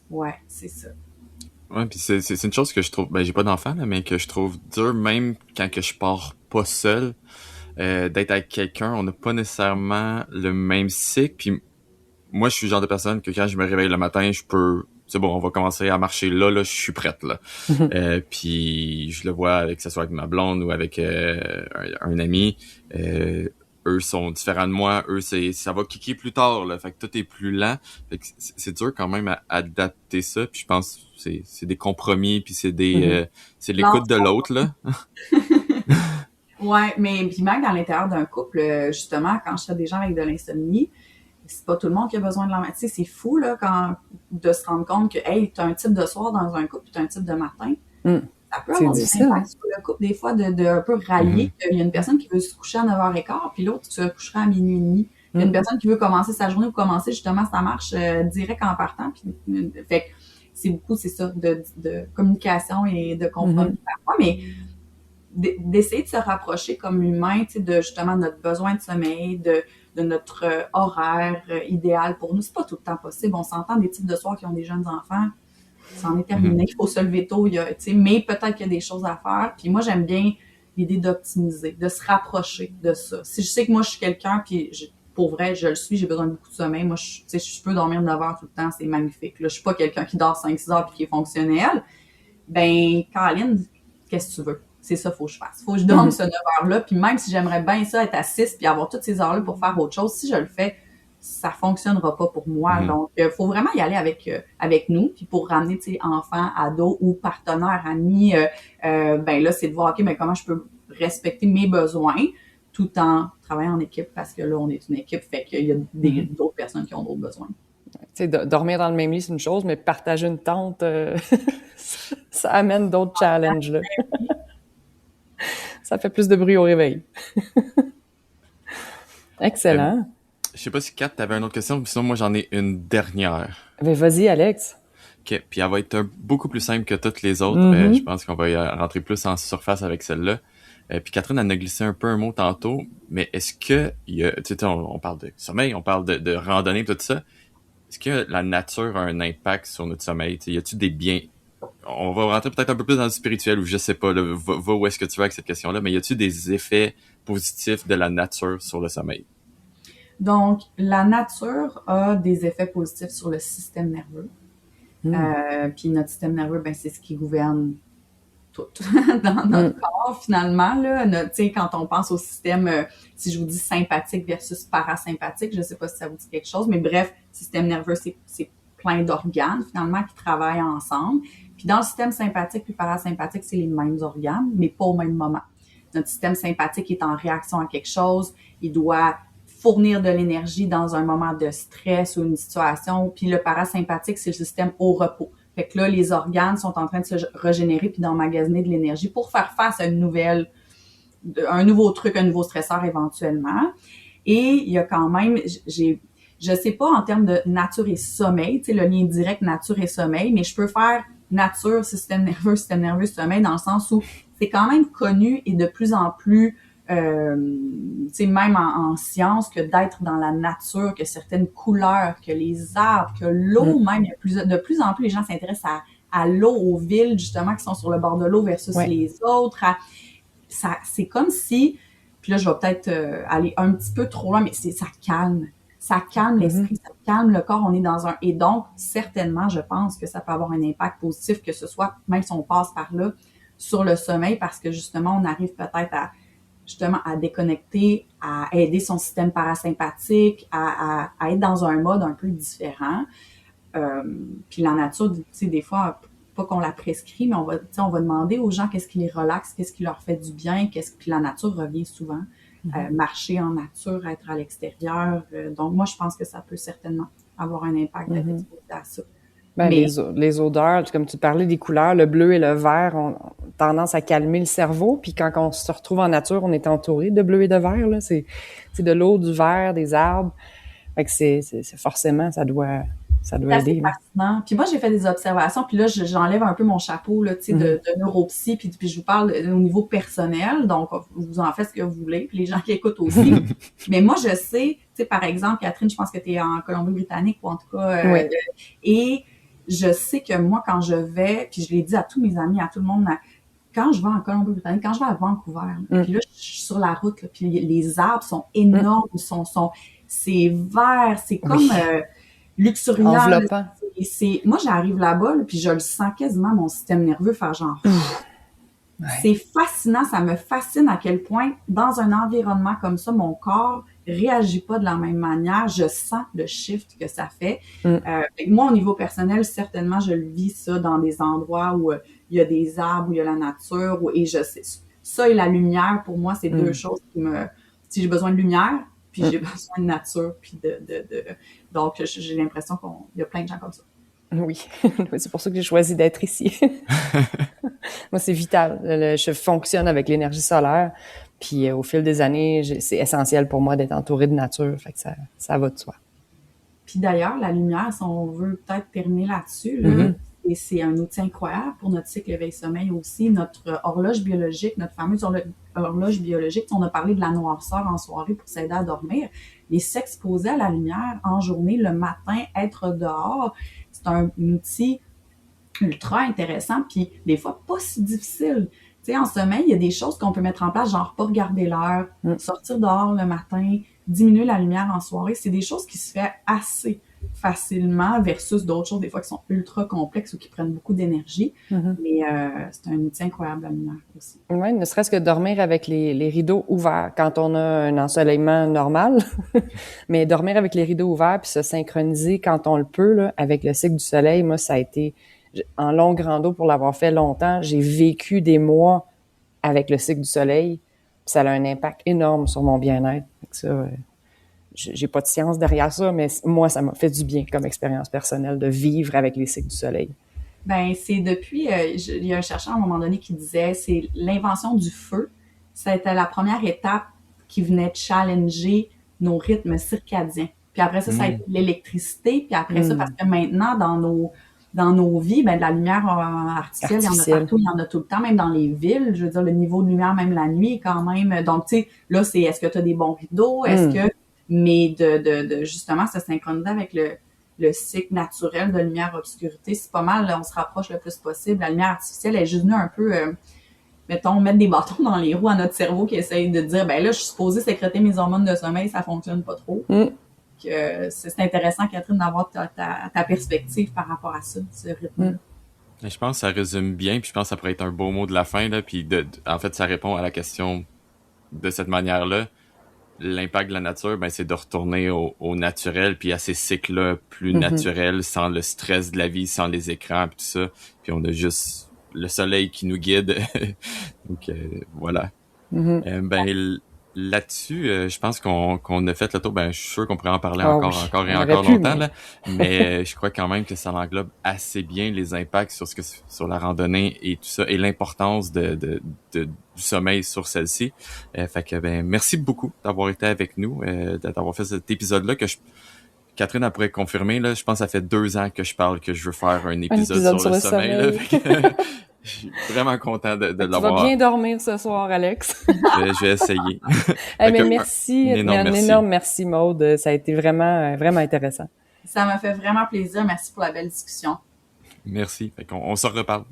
Ouais, c'est ça. Ouais, puis c'est une chose que je trouve, j'ai pas d'enfant, là, mais que je trouve dur, même quand que je pars pas seul, d'être avec quelqu'un, on n'a pas nécessairement le même cycle, puis moi, je suis le genre de personne que quand je me réveille le matin, c'est bon, on va commencer à marcher là, je suis prête, là. Puis je le vois que ce soit avec ma blonde ou avec un ami, eux sont différents de moi, eux, ça va kicker plus tard, là, fait que tout est plus lent. Fait que c'est dur quand même à adapter ça, puis je pense que c'est des compromis, puis c'est c'est l'écoute de l'autre, là. Ouais, mais puis même dans l'intérieur d'un couple, justement, quand je fais des gens avec de l'insomnie, c'est pas tout le monde qui a besoin de l'empathie. C'est fou, là, de se rendre compte que, hey, t'as un type de soir dans un couple, puis t'as un type de matin. Ça peut avoir des impacts sur le couple, des fois, de un peu rallier qu'il y a une personne qui veut se coucher à 9h15, puis l'autre se couchera à minuit et demi. Il y a une personne qui veut commencer sa journée ou commencer, justement, sa marche direct en partant. Puis, fait que c'est beaucoup, c'est ça, de communication et de compromis parfois, mais d'essayer de se rapprocher comme humain, tu sais, de justement notre besoin de sommeil, de notre horaire idéal pour nous. C'est pas tout le temps possible. On s'entend des types de soirs qui ont des jeunes enfants. C'en est terminé. Il faut se lever tôt. Mais peut-être qu'il y a des choses à faire. Puis moi, j'aime bien l'idée d'optimiser, de se rapprocher de ça. Si je sais que moi, je suis quelqu'un, puis pour vrai, je le suis, j'ai besoin de beaucoup de sommeil. Moi, je peux dormir 9 heures tout le temps. C'est magnifique. Là, je suis pas quelqu'un qui dort 5-6 heures puis qui est fonctionnel. Ben, Caroline, qu'est-ce que tu veux? C'est ça, faut que je fasse. Faut que je dorme ce 9 heures-là. Puis même si j'aimerais bien ça, être à 6 puis avoir toutes ces heures-là pour faire autre chose, si je le fais, ça fonctionnera pas pour moi. Donc, faut vraiment y aller avec nous. Puis pour ramener, tu sais, enfants, ados ou partenaires, amis, ben là, c'est de voir, OK, mais comment je peux respecter mes besoins tout en travaillant en équipe parce que là, on est une équipe, fait qu'il y a d'autres personnes qui ont d'autres besoins. Tu sais, dormir dans le même lit, c'est une chose, mais partager une tente, ça amène d'autres challenges, là. Ça fait plus de bruit au réveil. Excellent. Je sais pas si Kat, t'avais une autre question, sinon moi j'en ai une dernière. Ben vas-y, Alex. OK, puis elle va être beaucoup plus simple que toutes les autres. Je pense qu'on va y rentrer plus en surface avec celle-là. Puis Catherine, elle a glissé un peu un mot tantôt, mais est-ce que tu sais, on parle de sommeil, on parle de randonnée, tout ça. Est-ce que la nature a un impact sur notre sommeil? T'sais, y a-tu des biens? On va rentrer peut-être un peu plus dans le spirituel, ou je sais pas, là, va où est-ce que tu vas avec cette question-là, mais y a-tu des effets positifs de la nature sur le sommeil? Donc, la nature a des effets positifs sur le système nerveux. Puis notre système nerveux, ben c'est ce qui gouverne tout dans notre corps, finalement. Là, quand on pense au système, si je vous dis sympathique versus parasympathique, je sais pas si ça vous dit quelque chose, mais bref, système nerveux, c'est plein d'organes, finalement, qui travaillent ensemble. Puis dans le système sympathique puis parasympathique, c'est les mêmes organes, mais pas au même moment. Notre système sympathique est en réaction à quelque chose, il doit fournir de l'énergie dans un moment de stress ou une situation, puis le parasympathique, c'est le système au repos. Fait que là, les organes sont en train de se régénérer puis d'emmagasiner de l'énergie pour faire face à un nouveau truc, un nouveau stresseur éventuellement. Et il y a quand même, je sais pas en termes de nature et sommeil, tu sais, le lien direct nature et sommeil, mais je peux faire nature, système nerveux, sommeil, dans le sens où c'est quand même connu et de plus en plus tu sais, même en sciences, que d'être dans la nature, que certaines couleurs, que les arbres, que l'eau, même, il y a de plus en plus, les gens s'intéressent à l'eau, aux villes, justement, qui sont sur le bord de l'eau versus les autres. C'est comme si, puis là, je vais peut-être aller un petit peu trop loin, mais ça calme. Ça calme l'esprit, ça calme le corps, on est dans un... Et donc, certainement, je pense que ça peut avoir un impact positif, que ce soit, même si on passe par là, sur le sommeil, parce que justement, on arrive peut-être à déconnecter, à aider son système parasympathique, à être dans un mode un peu différent. Puis la nature, tu sais, des fois, pas qu'on la prescrit, mais on va demander aux gens qu'est-ce qui les relaxe, qu'est-ce qui leur fait du bien, puis la nature revient souvent. Marcher en nature, être à l'extérieur. Donc, moi, je pense que ça peut certainement avoir un impact d'être exposé à ça. Ben, les odeurs, comme tu parlais des couleurs, le bleu et le vert ont tendance à calmer le cerveau. Puis quand on se retrouve en nature, on est entouré de bleu et de vert. Là. C'est de l'eau, du vert, des arbres. Fait que c'est forcément, ça doit aider. C'est fascinant. Puis moi, j'ai fait des observations, puis là, j'enlève un peu mon chapeau là, tu sais, de neuropsy, puis je vous parle au niveau personnel, donc vous en faites ce que vous voulez, puis les gens qui écoutent aussi. Mais moi, je sais, tu sais, par exemple, Catherine, je pense que tu es en Colombie-Britannique, ou en tout cas, et je sais que moi, quand je vais, puis je l'ai dit à tous mes amis, à tout le monde, quand je vais en Colombie-Britannique, quand je vais à Vancouver, puis là, je suis sur la route, là, puis les arbres sont énormes, c'est vert, c'est comme luxuriant. Enveloppant. Moi, j'arrive là-bas, là, puis je le sens quasiment, mon système nerveux faire genre... C'est fascinant, ça me fascine à quel point, dans un environnement comme ça, mon corps réagit pas de la même manière. Je sens le shift que ça fait. Moi, au niveau personnel, certainement, je le vis ça dans des endroits où il y a des arbres, où il y a la nature, et je sais... Ça et la lumière, pour moi, c'est deux choses qui me... Si j'ai besoin de lumière, puis j'ai besoin de nature, puis donc, j'ai l'impression qu'il y a plein de gens comme ça. Oui, c'est pour ça que j'ai choisi d'être ici. Moi, c'est vital. Je fonctionne avec l'énergie solaire, puis au fil des années, c'est essentiel pour moi d'être entouré de nature, fait que ça va de soi. Puis d'ailleurs, la lumière, si on veut peut-être terminer là-dessus, là, et c'est un outil incroyable pour notre cycle éveil-sommeil aussi, notre horloge biologique, notre fameuse horloge biologique. On a parlé de la noirceur en soirée pour s'aider à dormir, mais s'exposer à la lumière en journée, le matin, être dehors, c'est un outil ultra intéressant, puis des fois pas si difficile. Tu sais, en sommeil, il y a des choses qu'on peut mettre en place, genre pas regarder l'heure, sortir dehors le matin, diminuer la lumière en soirée. C'est des choses qui se font assez facilement versus d'autres choses, des fois, qui sont ultra complexes ou qui prennent beaucoup d'énergie. Mais c'est un outil incroyable, la lumière aussi. Oui, ne serait-ce que dormir avec les rideaux ouverts quand on a un ensoleillement normal. Mais dormir avec les rideaux ouverts puis se synchroniser quand on le peut là, avec le cycle du soleil, moi, ça a été en longue rando pour l'avoir fait longtemps. J'ai vécu des mois avec le cycle du soleil. Puis ça a un impact énorme sur mon bien-être. Ça, j'ai pas de science derrière ça, mais moi, ça m'a fait du bien comme expérience personnelle de vivre avec les cycles du soleil. Ben, c'est depuis, il y a un chercheur à un moment donné qui disait, c'est l'invention du feu. C'était la première étape qui venait challenger nos rythmes circadiens. Puis après ça, ça a été l'électricité. Puis après ça, parce que maintenant, dans nos vies, ben, de la lumière artificielle, il y en a partout, il y en a tout le temps, même dans les villes. Je veux dire, le niveau de lumière, même la nuit, est quand même. Donc, tu sais, là, c'est est-ce que tu as des bons rideaux? Est-ce que. Mais de justement se synchroniser avec le cycle naturel de lumière-obscurité, c'est pas mal, là, on se rapproche le plus possible. La lumière artificielle est juste venue un peu, mettons, mettre des bâtons dans les roues à notre cerveau qui essaye de dire, ben là, je suis supposée sécréter mes hormones de sommeil, ça fonctionne pas trop. C'est intéressant, Catherine, d'avoir ta perspective par rapport à ça, ce rythme. Je pense que ça résume bien, puis je pense que ça pourrait être un beau mot de la fin, là, puis en fait, ça répond à la question de cette manière-là. L'impact de la nature, ben, c'est de retourner au naturel, puis à ces cycles-là plus naturels, sans le stress de la vie, sans les écrans, puis tout ça. Puis on a juste le soleil qui nous guide. Donc, voilà. Ben, là-dessus, je pense qu'on a fait le tour. Ben, je suis sûr qu'on pourrait en parler encore et encore longtemps, là. Mais je crois quand même que ça englobe assez bien les impacts sur la randonnée et tout ça, et l'importance du sommeil sur celle-ci. Fait que, ben, merci beaucoup d'avoir été avec nous, d'avoir fait cet épisode-là Catherine, elle pourrait confirmer, là. Je pense que ça fait 2 ans que je parle que je veux faire un épisode sur le sommeil, là. vraiment content de Tu l'avoir. vas bien dormir ce soir, Alex. Je vais essayer. Mais merci, un énorme merci, Maude. Ça a été vraiment, vraiment intéressant. Ça m'a fait vraiment plaisir. Merci pour la belle discussion. Merci. Fait qu'on se reparle.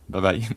Bye bye.